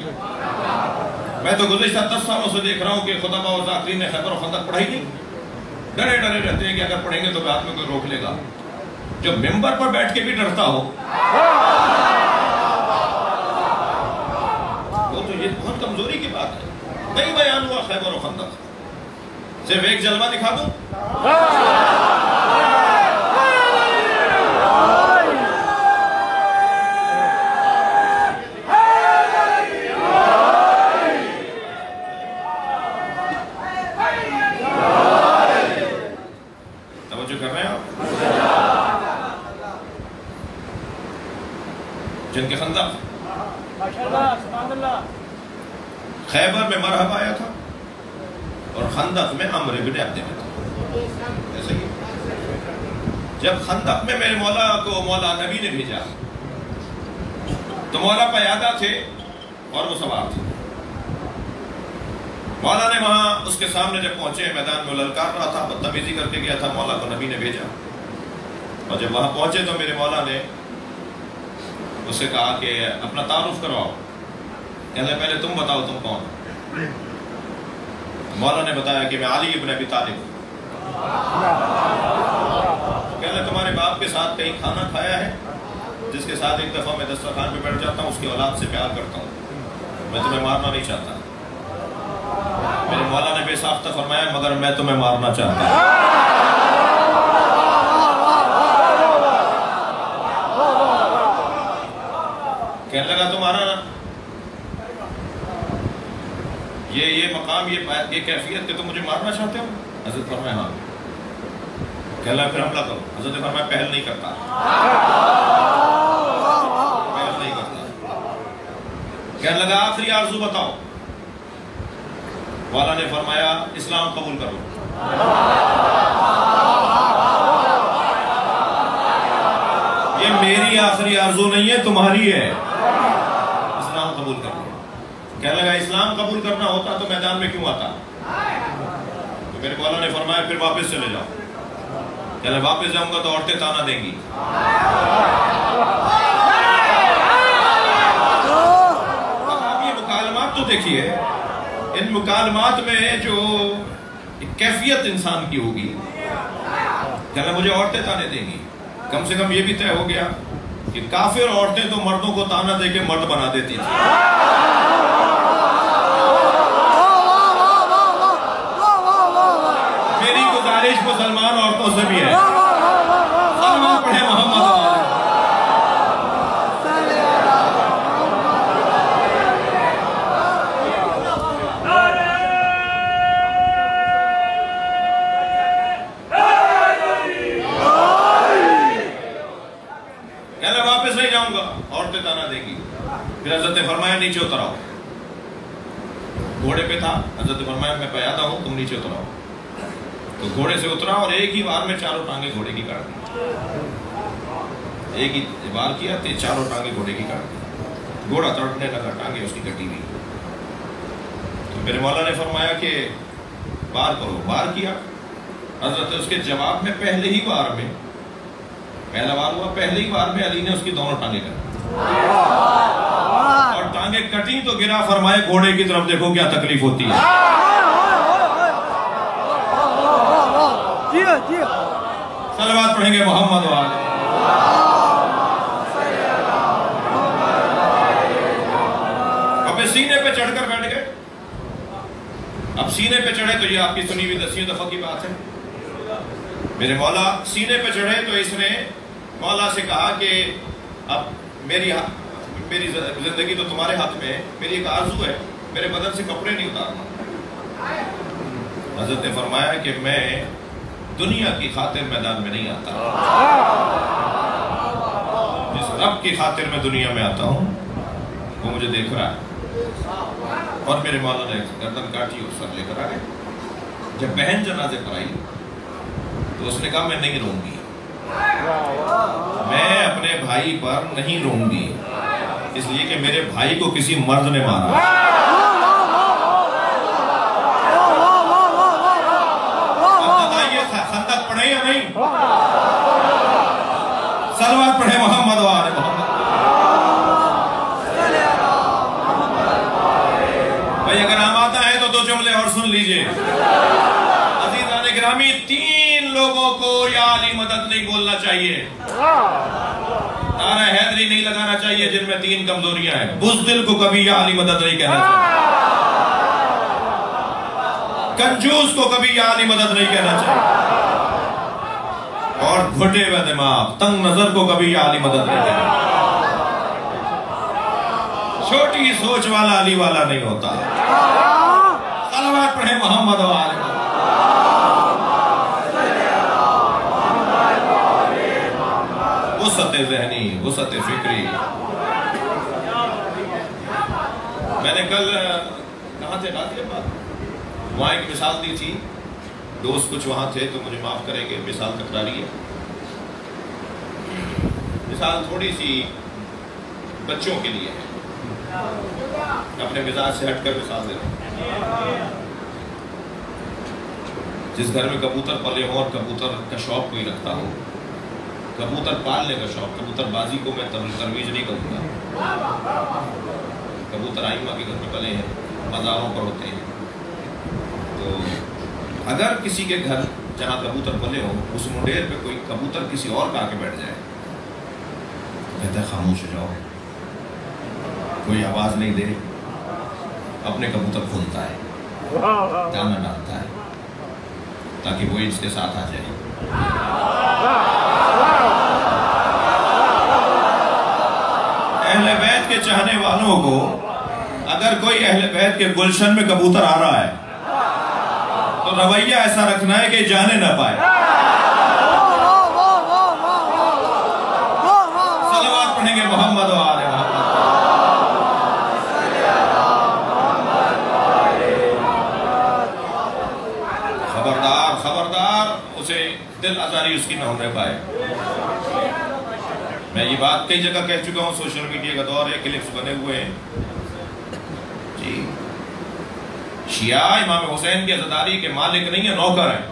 میں تو گزشتہ 10 سالوں سے دیکھ رہا ہوں کہ خطبہ اور ذاکرین نے خیبر و خندق پڑھائی نہیں، ڈرے ڈرے رہتے ہیں کہ اگر پڑھیں گے تو بعد میں کوئی روک لے گا۔ جو ممبر پر بیٹھ کے بھی ڈرتا ہو وہ تو یہ بہت کمزوری کی بات ہے۔ نہیں بیان ہوا خیبر و خندق، صرف ایک جلوہ دکھا دوں، توجہ کر رہے ہیں آپ؟ جن کے خندق خیبر میں مرحب آیا تھا اور خندق میں عمر بن عبد میں تھا، ایسے ہی جب خندق میں میرے مولا کو مولا نبی نے بھیجا تو مولا پیادہ تھے اور وہ سوار تھے۔ مولا نے وہاں اس کے سامنے جب پہنچے، میدان میں للکار رہا تھا، بدتمیزی کر کے گیا تھا، مولا کو نبی نے بھیجا، اور جب وہاں پہنچے تو میرے مولا نے اس سے کہا کہ اپنا تعارف کرواؤ۔ کہنے پہلے تم بتاؤ تم کون؟ مولا نے بتایا کہ میں علی ابن ابی طالب ہوں۔ کہنے تمہارے باپ کے ساتھ کہیں کھانا کھایا ہے جس کے ساتھ ایک دفعہ میں دسترخوان پہ بیٹھ جاتا ہوں، اس کی اولاد سے پیار کرتا ہوں، میں تمہیں مارنا نہیں چاہتا۔ میرے مولا نے بے ساختہ فرمایا مگر میں تمہیں مارنا چاہتا ہوں۔ کہنے لگا تمہارا یہ مقام، یہ کیفیت کہ تم مجھے مارنا چاہتے ہو؟ حضرت فرمایا ہاں۔ کہنے لگا پھر حملہ کرو۔ حضرت فرمایا پہل نہیں کرتا، پہل نہیں کرتا۔ کہنے لگا آخری آرزو بتاؤ۔ والا نے فرمایا اسلام قبول کرو۔ یہ میری آخری آرزو نہیں ہے، تمہاری ہے، اسلام قبول کرو۔ کہنے لگا اسلام قبول کرنا ہوتا تو میدان میں کیوں آتا؟ تو میرے مولا نے فرمایا پھر واپس چلے جاؤ۔ کہنے لگا واپس جاؤں گا تو عورتیں تانا دیں گی۔ اب آپ یہ مکالمات تو دیکھیے، ان مکالمات میں جو کیفیت انسان کی ہوگی، کہنا مجھے عورتیں تانے دیں گی، کم سے کم یہ بھی طے ہو گیا کہ کافر عورتیں تو مردوں کو تانا دے کے مرد بنا دیتی تھی۔ میری گزارش مسلمان عورتوں سے بھی ہے، سلوات پڑھیں محمد علیہ۔ واپس نہیں جاؤں گا، عورتیں تانا دیں گی۔ پھر حضرت نے فرمایا نیچے اتر آؤ، گھوڑے پہ تھا، حضرت نے فرمایا میں پیادہ ہوں، تم نیچے اتر آؤ۔ تو گھوڑے سے اترا اور ایک ہی بار میں چاروں ٹانگیں گھوڑے کی کاٹ دی، ایک ہی بار کیا تو چاروں ٹانگیں گھوڑے کی کاٹ دی، گھوڑا تڑپنے لگا، ٹانگیں اس کی کٹی ہوئی۔ تو میرے مولا نے فرمایا کہ بار کرو، بار کیا۔ حضرت نے اس کے جواب میں پہلے ہی بار میں، پہلا بار ہوا، پہلے ہی بار میں علی نے اس کی دونوں ٹانگیں کٹی، اور ٹانگیں کٹی تو گرا، فرمائے گھوڑے کی طرف دیکھو کیا تکلیف ہوتی ہے۔ صلوات پڑھیں گے محمد والے۔ اب سینے پہ چڑھ کر بیٹھ گئے۔ اب سینے پہ چڑھے تو یہ آپ کی سنی ہوئی دسیوں دفعہ کی بات ہے، میرے مولا سینے پہ چڑھے تو اس نے مولا سے کہا کہ اب میری زندگی تو تمہارے ہاتھ میں ہے، میری ایک آرزو ہے، میرے بدن سے کپڑے نہیں اتارنا۔ حضرت نے فرمایا کہ میں دنیا کی خاطر میدان میں نہیں آتا، جس رب کی خاطر میں دنیا میں آتا ہوں وہ مجھے دیکھ رہا ہے۔ اور میرے مولا نے گردن کاٹی اور سر لے کر آ گئے۔ جب بہن جنازے پر آئی تو اس نے کہا میں نہیں روں گی، میں اپنے بھائی پر نہیں روں گی، اس لیے کہ میرے بھائی کو کسی مرد نے مارا۔ اب بتائیے خندق پڑھے یا نہیں؟ صلوات پڑھے محمد و آل محمد۔ بھائی اگر آمادہ ہے تو دو جملے اور سن لیجئے۔ عزیزان گرامی، تین لوگوں کو یا علی مدد نہیں بولنا چاہیے، نعرہ حیدری نہیں لگانا چاہیے جن میں تین کمزوریاں ہیں۔ بزدل کو کبھی یا علی مدد نہیں کہنا چاہیے، کنجوس کو کبھی یا علی مدد نہیں کہنا چاہیے، اور گھٹے ہوئے دماغ تنگ نظر کو کبھی یا علی مدد نہیں کہنا چاہیے۔ چھوٹی سوچ والا علی والا نہیں ہوتا۔ صلوات پڑھیں محمد و آل محمد۔ وسعت ذہنی، وسعت فکری۔ میں نے کل کہاں تھے غازی آباد، وہاں ایک مثال دی تھی، دوست کچھ وہاں تھے تو مجھے معاف کریں گے مثال تکراری ہے۔ مثال تھوڑی سی بچوں کے لیے ہے، اپنے مزاج سے ہٹ کر مثال دے رہا ہوں۔ جس گھر میں کبوتر پلے ہوں اور کبوتر کا شوق کوئی رکھتا ہو، کبوتر پالنے کا شوق، کبوتر بازی کو میں ترویج نہیں کروں گا، کبوتر آئمہ کے گھر میں پلے ہیں، بازاروں پر ہوتے ہیں، تو اگر کسی کے گھر جہاں کبوتر پلے ہوں اس منڈیر پہ کوئی کبوتر کسی اور کا آ کے بیٹھ جائے، کہتا ہے خاموش ہو جاؤ، کوئی آواز نہیں دے، اپنے کبوتر کھولتا ہے، دانا ڈالتا ہے تاکہ وہ اس کے ساتھ آ جائے۔ اہل بیت کے چاہنے والوں کو اگر کوئی اہل بیت کے گلشن میں کبوتر آ رہا ہے تو رویہ ایسا رکھنا ہے کہ جانے نہ پائے۔ صلوات پڑھیں گے محمد و آل محمد۔ خبردار خبردار اسے دل آزاری اس کی نہ ہونے پائے۔ میں یہ بات کئی جگہ کہہ چکا ہوں، سوشل میڈیا کا دور ہے، کلپس بنے ہوئے ہیں جی۔ شیعہ امام حسین کی عزاداری کے مالک نہیں ہیں، نوکر ہیں،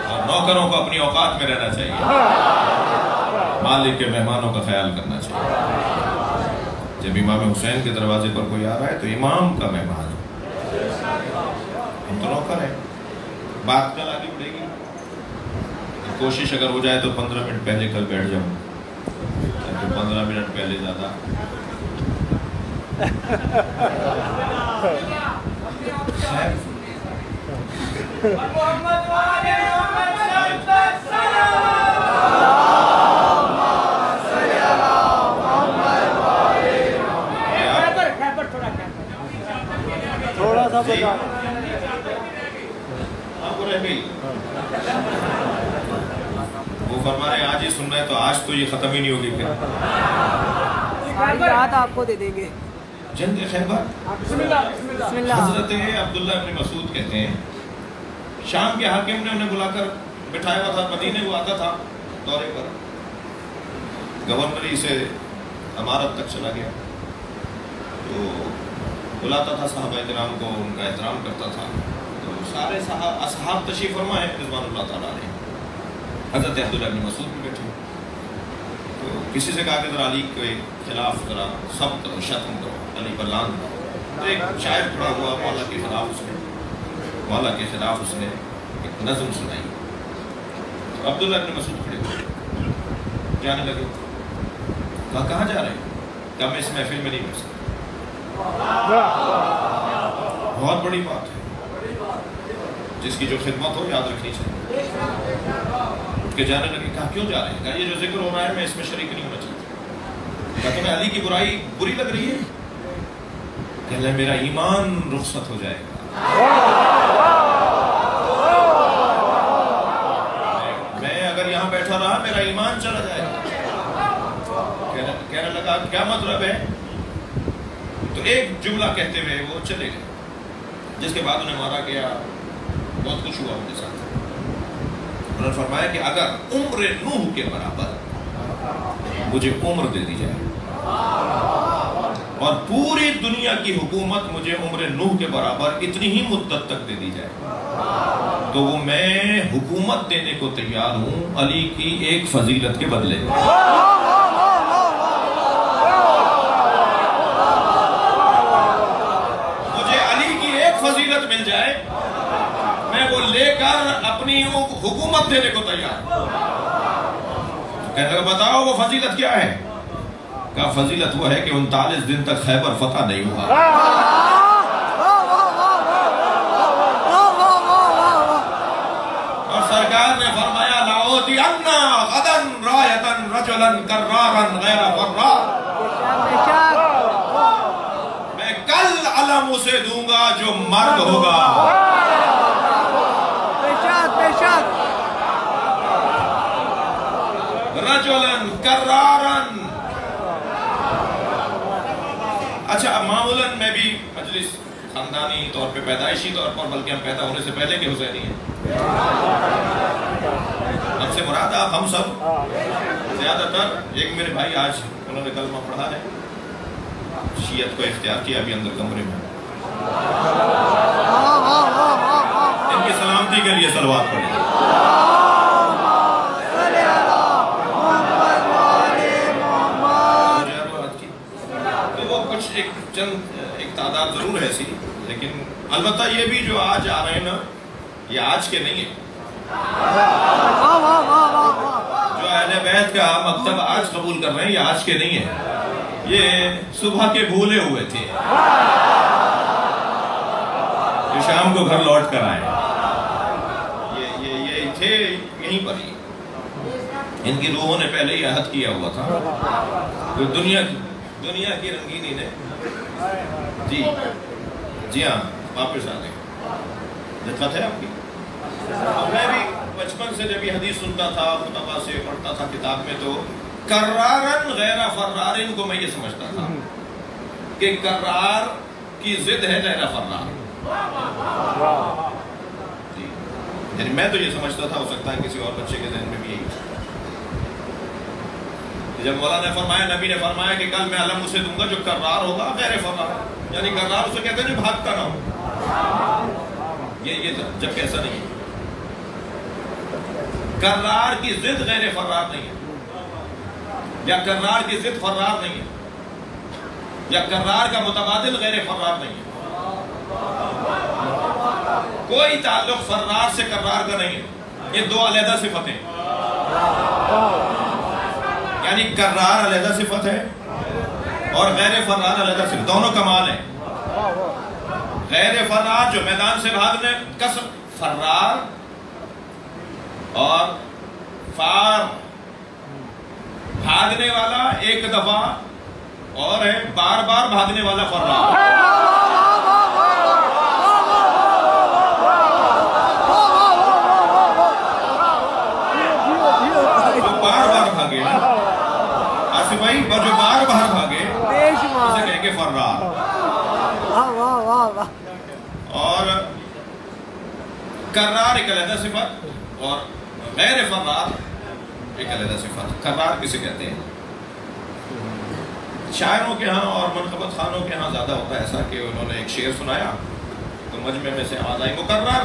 اور نوکروں کو اپنی اوقات میں رہنا چاہیے، مالک کے مہمانوں کا خیال کرنا چاہیے۔ جب امام حسین کے دروازے پر کوئی آ رہا ہے تو امام کا مہمان ہے، ہم تو نوکر ہیں. بات کل آگے بڑھے گی، کوشش اگر ہو جائے تو 15 منٹ پہلے کل بیٹھ جاؤں، 15 منٹ پہلے زیادہ. تھوڑا سا بتا وہ فرما رہے آج ہی سننا ہے تو آج تو یہ ختم ہی نہیں ہوگی. پھر یاد آپ کو دے دیں گے. جنگ خیبر، بسم اللہ. حضرت عبداللہ ابن مسعود کہتے ہیں شام کے حاکم نے انہیں بلا کر بٹھایا ہوا تھا، مدینے وہ آتا تھا دورے پر، گورنری سے امارت تک چلا گیا تو بلاتا تھا صحابہ کرام کو، ان کا احترام کرتا تھا. تو سارے اصحاب تشریف فرما ہے رضوان اللہ تعالیٰ نے، حضرت عبداللہ ابن مسعود بھی بیٹھے. تو کسی سے کہا کہ ذرا علی کے خلاف ذرا سب کرو، شتم کرو، علی پر لان کرو. تو ایک شاعر کھڑا ہوا، مولا کے خلاف اس نے ایک نظم سنائی. تو عبداللہ ابن مسعود کھڑے ہوئے، جانے لگے. کہا کہاں جا رہے ہیں؟ کہا میں اس محفل میں نہیں بیٹھ سکتا. بہت بڑی بات ہے، جس کی جو خدمت ہو یاد رکھنی چاہیے. اٹھ کے جانے لگے. کہا کیوں جا رہے ہیں؟ کہا یہ جو ذکر ہو رہا ہے میں اس میں شریک نہیں ہونا چاہتا. کہا تمہیں علی کی برائی بری لگ رہی ہے؟ کہنے لگے میرا ایمان رخصت ہو جائے گا. میں اگر یہاں بیٹھا رہا میرا ایمان چلا جائے گا. کہنے لگا کیا مطلب ہے؟ تو ایک جملہ کہتے ہوئے وہ چلے گئے، جس کے بعد انہیں مارا گیا. بہت خوش ہوا ان کے ساتھ. انہوں نے فرمایا کہ اگر عمر نوح کے برابر مجھے عمر دے دی جائے اور پوری دنیا کی حکومت مجھے عمر نوح کے برابر اتنی ہی مدت تک دے دی جائے تو وہ میں حکومت دینے کو تیار ہوں علی کی ایک فضیلت کے بدلے. مجھے علی کی ایک فضیلت مل جائے میں وہ لے کر اپنی حکومت دینے کو تیار ہوں. کہنے لگا بتاؤ وہ فضیلت کیا ہے؟ کہا فضیلت وہ ہے کہ 39 دن تک خیبر فتح نہیں ہوا. اور سرکار نے فرمایا لَأُوتِيَنَّ غَدًا رَایَةً رَجُلًا كَرَّارًا غَيْرَ فَرَّارٍ. میں کل علم اسے دوں گا جو مرد ہوگا. رَجُلًا كَرَّارًا. اچھا معمولاً میں بھی مجلس خاندانی طور پہ پیدائشی طور پر بلکہ ہم پیدا ہونے سے پہلے کے حسینی ہیں. ہم سے مراد آپ ہم سب زیادہ تر. ایک میرے بھائی آج انہوں نے کلمہ پڑھا ہے، شیعت کو اختیار کیا ابھی اندر کمرے میں. ان کی سلامتی کے لیے صلوات پڑھیں. ایک تعداد ضرور ہے ایسی، لیکن البتہ یہ بھی جو آج آ رہے ہیں نا یہ آج کے نہیں ہیں. جو اہل بیت کا مکتب آج قبول کر رہے ہیں یہ آج کے نہیں ہیں، یہ صبح کے بھولے ہوئے تھے جو شام کو گھر لوٹ کر آئے. یہ تھے یہیں پر ہی. ان کی روحوں نے پہلے ہی عہد کیا ہوا تھا. دنیا کی رنگینی نے جی ہاں واپس آ گئے. دقت ہے آپ کی. میں بھی بچپن سے جب یہ حدیث سنتا تھا خطبہ سے پڑھتا تھا کتاب میں تو کرارن غیر فرارن کو میں یہ سمجھتا تھا کہ کرار کی ضد ہے غیر فرار. یعنی میں تو یہ سمجھتا تھا، ہو سکتا ہے کسی اور بچے کے ذہن میں بھی یہی. جب مولا نے فرمایا، نبی نے فرمایا کہ کل میں علم اسے دوں گا جو کرار ہوگا غیر فرار، یعنی کرار اسے کہتے ہیں جو بھاگتا نہ ہو. یہ جبکہ ایسا نہیں ہے. کرار کی ضد غیر فرار نہیں ہے، یا کرار کی ضد فرار نہیں ہے. یا کرار کا متبادل غیر فرار نہیں ہے. کوئی تعلق فرار سے کرار کا نہیں ہے. یہ دو علیحدہ صفتیں ہیں. یعنی کرار علیحدہ صفت ہے اور غیر فرار علیحدہ صفت. دونوں کمال ہیں. غیر فرار جو میدان سے بھاگنے کسر فرار اور فار بھاگنے والا ایک دفعہ اور ہے بار بار بھاگنے والا فرار. جو بار بار بھاگے آصف بھائی جو بار بار بھاگے اسے کہیں گے فرار. اور کرار ایک علیحدہ صفت اور غیر فرار ایک علیحدہ صفت. کرار کسے کہتے ہیں؟ شاعروں کے ہاں اور منقبت خانوں کے ہاں زیادہ ہوتا ہے ایسا کہ انہوں نے ایک شعر سنایا تو مجمع میں سے آواز آئی مکرر.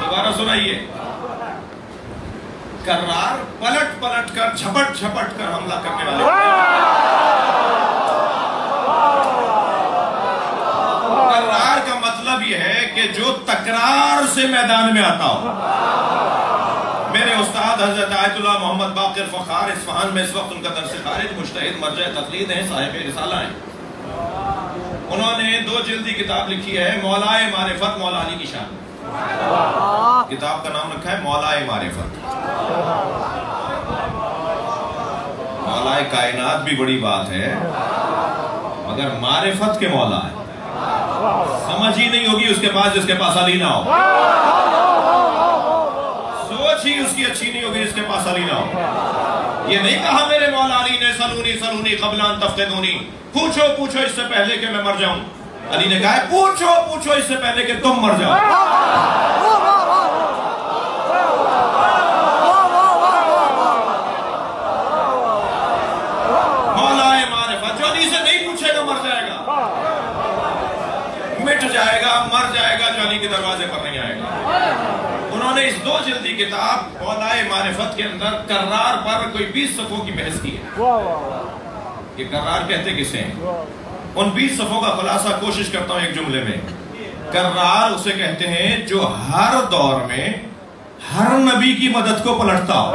دوبارہ سنائیے. کرار پلٹ پلٹ کر جھپٹ جھپٹ کر حملہ کرنے والے. کرار کا مطلب یہ ہے کہ جو تکرار سے میدان میں آتا ہو. میرے استاد حضرت آیت اللہ محمد باقر فخار اصفہان میں اس وقت ان کا درس خارج مجتہد مرجع تقلید ہیں، صاحب رسالہ ہیں. انہوں نے 2 جلدی کتاب لکھی ہے مولائے معرفت مولا علی کی شان. کتاب کا نام رکھا ہے مولائے معرفت. مولائے کائنات بھی بڑی بات ہے مگر معرفت کے مولا ہے. سمجھ ہی نہیں ہوگی اس کے پاس جس کے پاس علی نہ ہو. سوچ ہی اس کی اچھی نہیں ہوگی جس کے پاس علی نہ ہو. یہ نہیں کہا میرے مولا علی نے سلونی سلونی قبل ان تفتنونی، پوچھو پوچھو اس سے پہلے کہ میں مر جاؤں. علی نے کہا ہے پوچھو پوچھو اس سے پہلے کہ تم مر جاؤ. مولائے معرفت جو علی سے نہیں پوچھے گا مر جائے گا، مٹ جائے گا، مر جائے گا، جو علی کے دروازے پر نہیں آئے گا. انہوں نے اس 2 جلدی کتاب مولائے معرفت کے اندر کرار پر کوئی 20 صفحوں کی بحث کی ہے کہ کرار کہتے کسے ہیں. ان 20 صفحوں کا خلاصہ کوشش کرتا ہوں ایک جملے میں. کرار اسے کہتے ہیں جو ہر دور میں ہر نبی کی مدد کو پلٹتا ہو.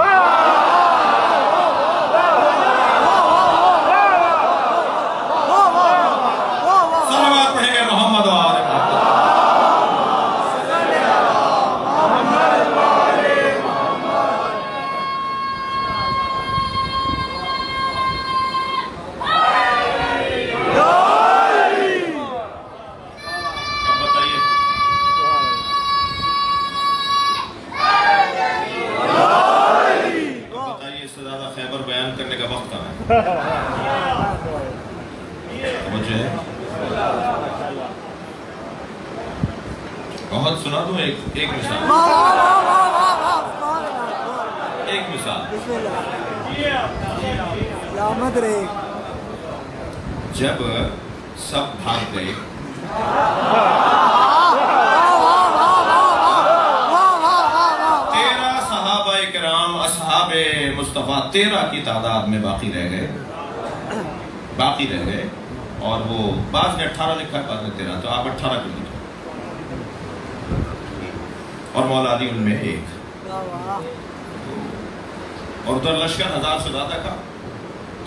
صلوات پڑھیں گے محمد و آل محمد. بہت سنا دوں ایک مثال. ایک مثال. جب سب بھاگ گئے صحابہ کرام اصحاب مصطفیٰ 13 کی تعداد میں باقی رہ گئے اور وہ بعض نے 18 لکھا ہے بعض نے 13، تو آپ 18 کر لیجیے اور مولا علی ان میں ایک. اور ادھر لشکر 1000 سے زیادہ کا.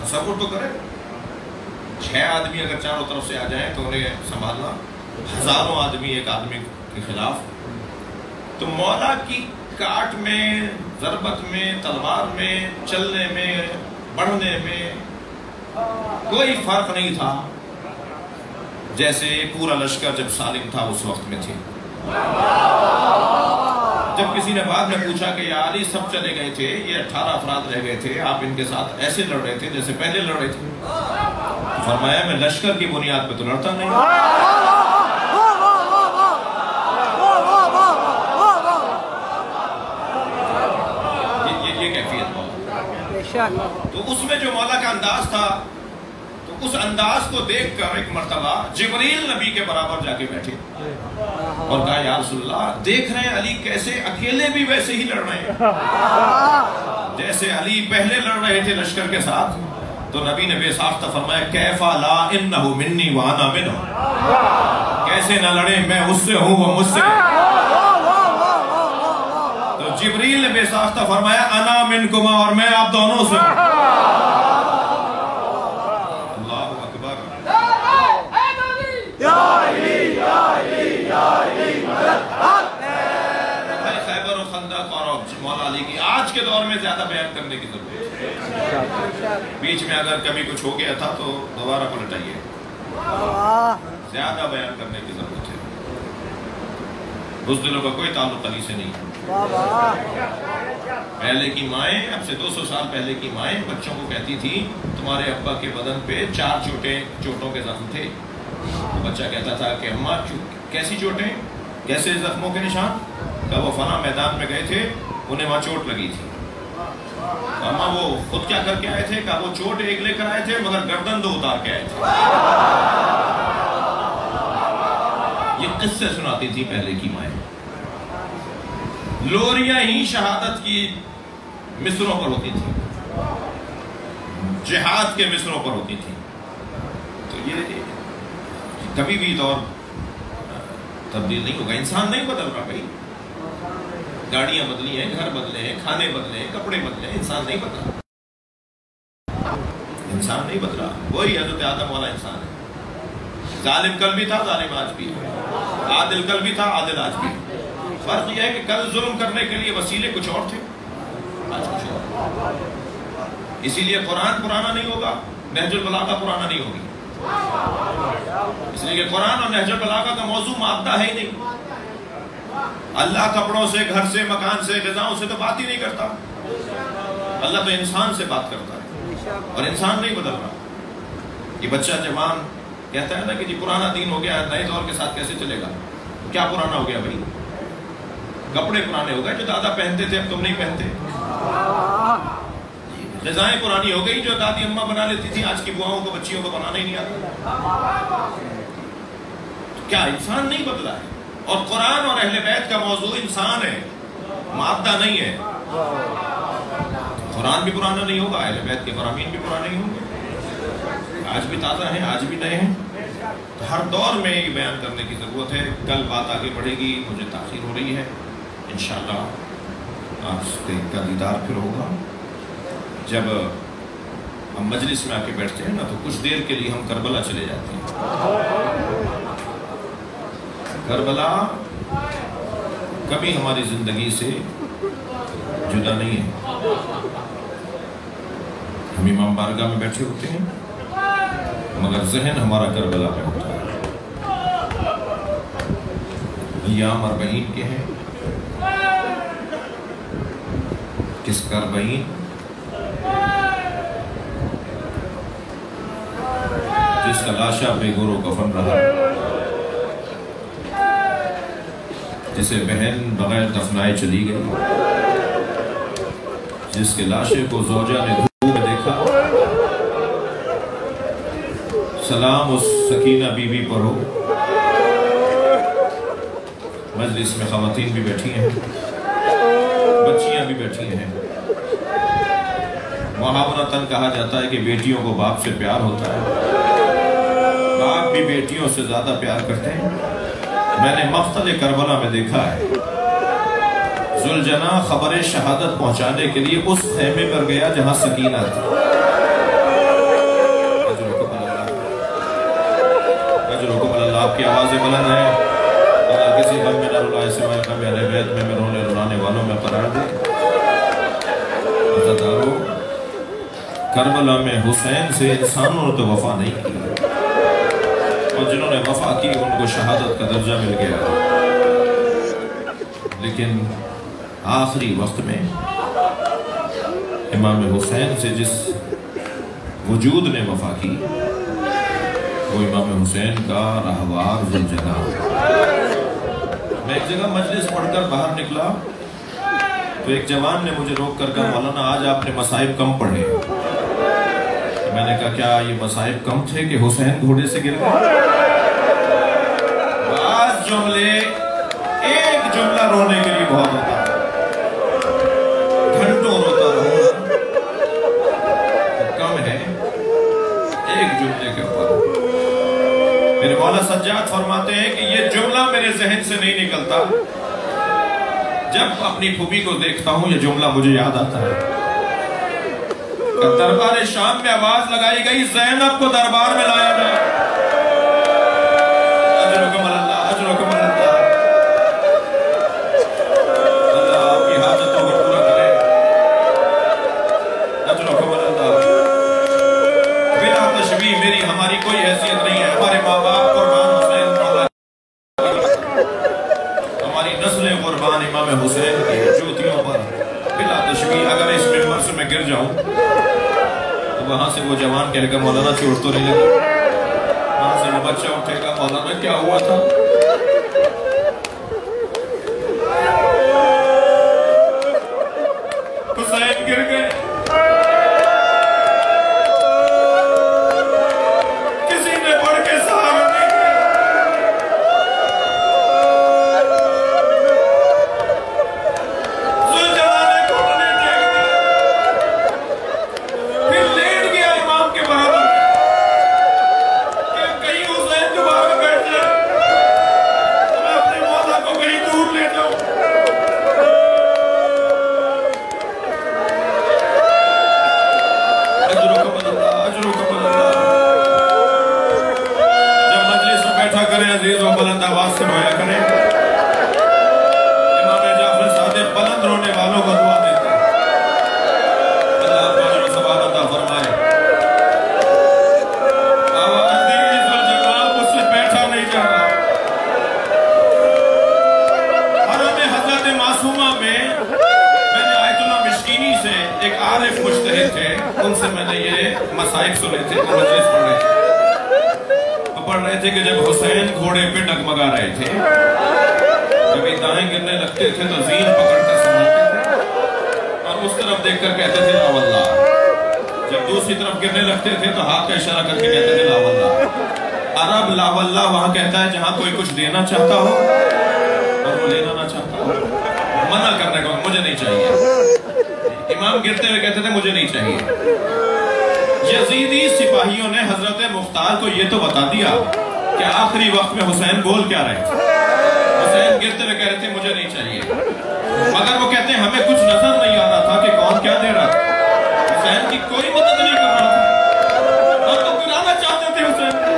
تصور تو کرے 6 آدمی اگر چاروں طرف سے آ جائیں تو انہیں سنبھالنا، ہزاروں آدمی ایک آدمی کے خلاف. تو مولا کی کاٹ میں، ضربت میں، تلوار میں، چلنے میں، بڑھنے میں کوئی فرق نہیں تھا جیسے پورا لشکر جب سالم تھا اس وقت میں تھے. جب کسی نے بعد میں پوچھا کہ یا علی سب چلے گئے تھے، یہ 18 افراد رہ گئے تھے، آپ ان کے ساتھ ایسے لڑ رہے تھے جیسے پہلے لڑ رہے تھے. فرمایا میں لشکر کی بنیاد پہ تو لڑتا نہیں. یہ کیفیت مولا. تو اس میں جو مولا کا انداز تھا، تو اس انداز کو دیکھ کر ایک مرتبہ جبریل نبی کے برابر جا کے بیٹھے اور کہا یا رسول اللہ، دیکھ رہے ہیں علی کیسے اکیلے بھی ویسے ہی لڑ رہے ہیں، جیسے علی پہلے لڑ رہے تھے لشکر کے ساتھ تو نبی نے بے ساختہ فرمایا کیفا لا انہو منی وانا منہ، کیسے نہ لڑے میں اس سے ہوں وہ مجھ سے۔ تو جبریل نے بے ساختہ فرمایا انا منکما، اور میں آپ دونوں سے ہوں۔ اللہ اکبر۔ خیبر و خندق اور مولا علی کی آج کے دور میں زیادہ بیان کرنے کی ضرورت ہے، بیچ میں اگر کبھی کچھ ہو گیا تھا تو دوبارہ پلٹائیے، زیادہ بیان کرنے کی ضرورت ہے۔ اس دلوں کا کوئی تعلق علی سے نہیں ہے۔ پہلے کی مائیں، اب سے 200 سال پہلے کی مائیں بچوں کو کہتی تھی تمہارے ابا کے بدن پہ 4 چوٹوں کے زخم تھے، تو بچہ کہتا تھا کہ اماں کیسی چوٹیں، کیسے زخموں کے نشان؟ کہ وہ فلاں میدان میں گئے تھے، انہیں وہاں چوٹ لگی تھی۔ اماں وہ خود کیا کر کے آئے تھے؟ کہ وہ چوٹ ایک لے کر آئے تھے مگر گردن 2 اتار کے آئے تھے۔ یہ قصے سناتی تھی پہلے کی مائیں۔ لوریاں ہی شہادت کی مصروں پر ہوتی تھی، جہاد کے مصروں پر ہوتی تھی۔ تو یہ کبھی بھی دور تبدیل نہیں ہوگا، انسان نہیں بدل رہا بھائی۔ گاڑیاں بدلی ہیں، گھر بدلے ہیں، کھانے بدلے ہیں، کپڑے بدلے ہیں، انسان نہیں بدلا، انسان نہیں بدلا، وہی حضرت آدم والا انسان ہے۔ ظالم کل بھی تھا، ظالم آج بھی ہے، عادل کل بھی تھا، عادل آج بھی ہے۔ فرق یہ ہے کہ کل ظلم کرنے کے لیے وسیلے کچھ اور تھے، آج کچھ اور۔ اسی لیے قرآن پرانا نہیں ہوگا، نہج البلاغہ پرانا نہیں ہوگی، اس لیے کہ قرآن اور نہج البلاغہ کا موضوع مادہ ہے ہی نہیں۔ اللہ کپڑوں سے، گھر سے، مکان سے، غذاؤں سے تو بات ہی نہیں کرتا، اللہ تو انسان سے بات کرتا ہے، اور انسان نہیں بدل رہا۔ یہ بچہ جوان کہتا ہے نا کہ جی پرانا دین ہو گیا، نئے دور کے ساتھ کیسے چلے گا؟ کیا پرانا ہو گیا بھائی؟ کپڑے پرانے ہو گئے جو دادا پہنتے تھے اب تم نہیں پہنتے، غذائیں پرانی ہو گئی جو دادی اماں بنا لیتی تھی آج کی بواؤں کو، بچیوں کو بنانا ہی نہیں آتا۔ کیا انسان نہیں بدلا ہے؟ اور قرآن اور اہل بیت کا موضوع انسان ہے، مادہ نہیں ہے۔ قرآن بھی پرانا نہیں ہوگا، اہل بیت کے فرامین بھی پرانے نہیں ہوں گے، آج بھی تازہ ہیں، آج بھی نئے ہیں۔ ہر دور میں یہ بیان کرنے کی ضرورت ہے۔ کل بات آگے بڑھے گی، مجھے تاخیر ہو رہی ہے، انشاءاللہ آپ کا دیدار پھر ہوگا۔ جب ہم مجلس میں آ کے بیٹھتے ہیں نا تو کچھ دیر کے لیے ہم کربلا چلے جاتے ہیں۔ کربلا کبھی ہماری زندگی سے جدا نہیں ہے۔ ہم امام بارگاہ میں بیٹھے ہوتے ہیں مگر ذہن ہمارا کربلا پہ ہوتا ہے۔ ایام 40 کے ہیں، کس کربعین جس کا لاشا بے گور و کفن رہا، جسے بہن بغیر دفنائے چلی گئی، جس کے لاشے کو زوجہ نے دھوپ میں دیکھا۔ سلام اس سکینہ بی بی پر ہو۔ مجلس میں خواتین بھی بیٹھی ہیں، بچیاں بھی بیٹھی ہیں۔ محاورتاً کہا جاتا ہے کہ بیٹیوں کو باپ سے پیار ہوتا ہے، باپ بھی بیٹیوں سے زیادہ پیار کرتے ہیں۔ میں نے مقتل کربلا میں دیکھا ہے، ذوالجناح خبر شہادت پہنچانے کے لیے اس خیمے پر گیا جہاں سکینہ تھی۔ اجرکم اللہ، آپ کی آوازیں بلند ہیں، اگر کسی غم میں نہ رلائے سوائے غم اہل بیت میں رونے رلانے والوں میں قرار دے۔ عزادارو، کربلا میں حسین سے انسانوں نے تو وفا نہیں کی، اور جنہوں نے وفا کی ان کو شہادت کا درجہ مل گیا، لیکن آخری وقت میں امام حسین سے جس وجود نے وفا کی وہ امام حسین کا رہوار ذوالجناح۔ میں ایک جگہ مجلس پڑھ کر باہر نکلا تو ایک جوان نے مجھے روک کر کہا مولانا آج آپ نے مصائب کم پڑھے۔ میں نے کہا کیا یہ مصائب کم تھے کہ حسین گھوڑے سے گر گئے؟ بعض جملے، ایک جملہ رونے کے لیے بہت ہوتا ہے، گھنٹوں روتا رہوں مولا سجاد فرماتے ہیں کہ یہ جملہ میرے ذہن سے نہیں نکلتا، جب اپنی پھوپھی کو دیکھتا ہوں یہ جملہ مجھے یاد آتا ہے کہ دربار شام میں آواز لگائی گئی زینب کو دربار میں لایا جائے۔ اجرکم اللہ، اجرکم اللہ، اللہ آپ کی حاجتوں کو پورا کرے۔ اجرکم اللہ، بلا تشبیہ میری ہماری کوئی حیثیت نہیں ہے، ہمارے ماں باپ قربان حسین مولا، ہماری نسل قربان امام حسین کی جوتیوں پر، بلا تشبیہ اگر اس ممبر سے میں گر جاؤں تو وہاں سے وہ جوان کہے گا مولانا چوٹ تو نہیں لگا، وہاں سے وہ بچہ اٹھے گا مولانا کیا ہوا تھا؟ حسین گر گئے، کسی نے پڑھ کے سہارا نہیں دیا، ذوالجلال نے گھٹنے ٹیک دیے، پھر لیٹ گیا امام کے برابر کہ کہیں حسین دوبارہ بیٹھ جائے تو میں اپنے مولا کو کہیں دور لے جاؤں۔ اجرکم اللہ، اجرکم اللہ، جب مجلس میں بیٹھا کریں عزیز و بلند آواز سے رویا کریں، امام جعفر صادق بلند رونے والوں کو دعا دیتے ہیں، اللہ آپ کو اجر و ثواب عطا فرمائے۔ آواز دیجیے ذوالجلال مجھ سے بیٹھا نہیں جا رہا۔ حرم حضرت معصومہ میں نے آیت اللہ مشکینی سے ایک عارف مجتہد تھے، ان سے میں نے یہ مسائل سنے تھے، وہ مجلس پڑھ رہے تھے، وہ پڑھ رہے تھے کہ جب حسین گھوڑے پہ ڈگمگا رہے تھے، جب دائیں گرنے لگتے تھے تو زین پکڑ کر سنبھالتے تھے اور اس طرف دیکھ کر کہتے تھے لا واللہ، جب دوسری طرف گرنے لگتے تھے تو ہاتھ کا اشارہ کر کے کہتے تھے لا واللہ۔ عرب لا واللہ وہاں کہتا ہے جہاں کوئی کچھ دینا چاہتا ہو اور وہ لینا نہ چاہتا ہو، منع کرنے کو مجھے نہیں چاہیے۔ امام گرتے ہوئے کہتے تھے مجھے نہیں چاہیے۔ یزیدی سپاہیوں نے حضرت مختار کو یہ تو بتا دیا کہ آخری وقت میں حسین بول کیا رہے تھے۔ حسین گرتے ہوئے کہہ رہے تھے مجھے نہیں چاہیے، مگر وہ کہتے ہیں ہمیں کچھ نظر نہیں آ رہا تھا کہ کون کیا دے رہا تھا، حسین کی کوئی مدد نہیں کر رہا تھا، ہم تو گرانا چاہتے تھے حسین کو۔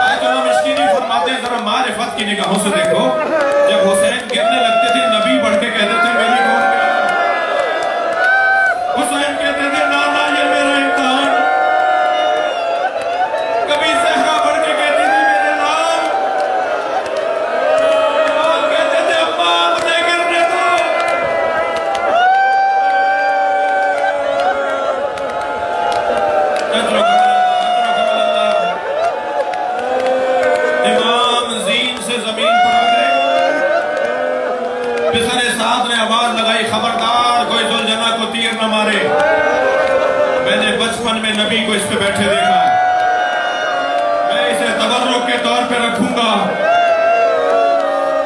آیت اللہ مشکینی فرماتے ہیں ذرا معرفت کی نگاہوں سے دیکھو، جب حسین گرنے لگتے تھے نبی بڑھ کے کہتے تھے میری گود میں آ۔ حسین کہتے تھے نانا یہ میرا امتحان، کبھی زہرا بڑھ کے کہتی تھی میرے نام، اور کہتے تھے اماں مجھے گرنے دو۔ امام زین سے زمین پر آ گئے، پسر سعد نے آواز لگائی خبردار کوئی ذوالجناح کو تیر نہ مارے، میں نے بچپن میں نبی کو اس پہ بیٹھے دیکھا، میں اسے تبرک کے طور پہ رکھوں گا،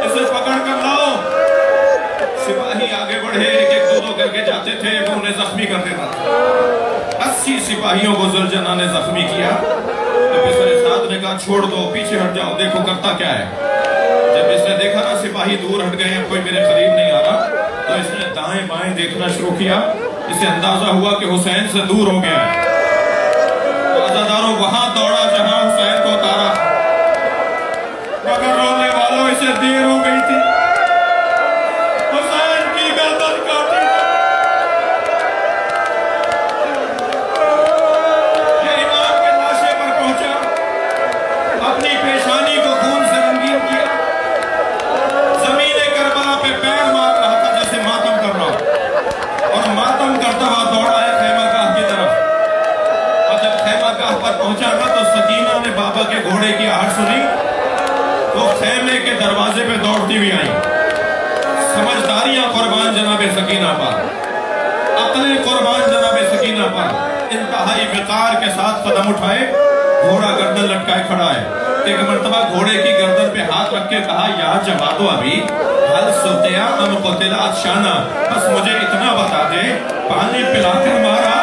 اسے پکڑ کر لاؤ۔ سپاہی آگے بڑھے، ایک ایک دو دو کر کے جاتے تھے، وہ انہیں زخمی کر دیتا تھا۔ 80 سپاہیوں کو ذوالجناح نے زخمی کیا تو پسر سعد نے کہا چھوڑ دو، پیچھے ہٹ جاؤ، دیکھو کرتا کیا ہے۔ جب اس نے دیکھا نا سپاہی دور ہٹ گئے ہیں، کوئی میرے قریب نہیں آ رہا، تو اس نے دائیں بائیں دیکھنا شروع کیا، اسے اندازہ ہوا کہ حسین سے دور ہو گیا ہے۔ تو عزاداروں وہاں دوڑا جہاں حسین کو اتارا، مگر رونے والوں اسے دیر ہو گئی تھی، حسین کی گردن کاٹی۔ یہ امام کے لاشے پر پہنچا، اپنی پیشانی کو خون سے رنگین کیا، زمین کربلا پہ پیر مار رہا تھا جیسے ماتم کر رہا، اور ماتم کرتا ہوا دوڑا ہے خیمہ گاہ کی طرف، اور جب خیمہ گاہ پر پہنچا نا تو سکینہ نے بابا کے گھوڑے کی آہٹ سنی، تو خیمے کے دروازے پہ دوڑتی بھی آئیں۔ سمجھداریاں قربان جناب سکینہ پر، عقلیں قربان جناب سکینہ پر، انتہائی وقار کے ساتھ قدم اٹھائے، گھوڑا گردن لٹکائے کھڑا ہے۔ ایک مرتبہ گھوڑے کی گردن پہ ہاتھ رکھ کے کہا یا جوادو ابھی حل سوتیا ام قتل عطشانہ، بس مجھے اتنا بتا دے پانی پلا کر مارا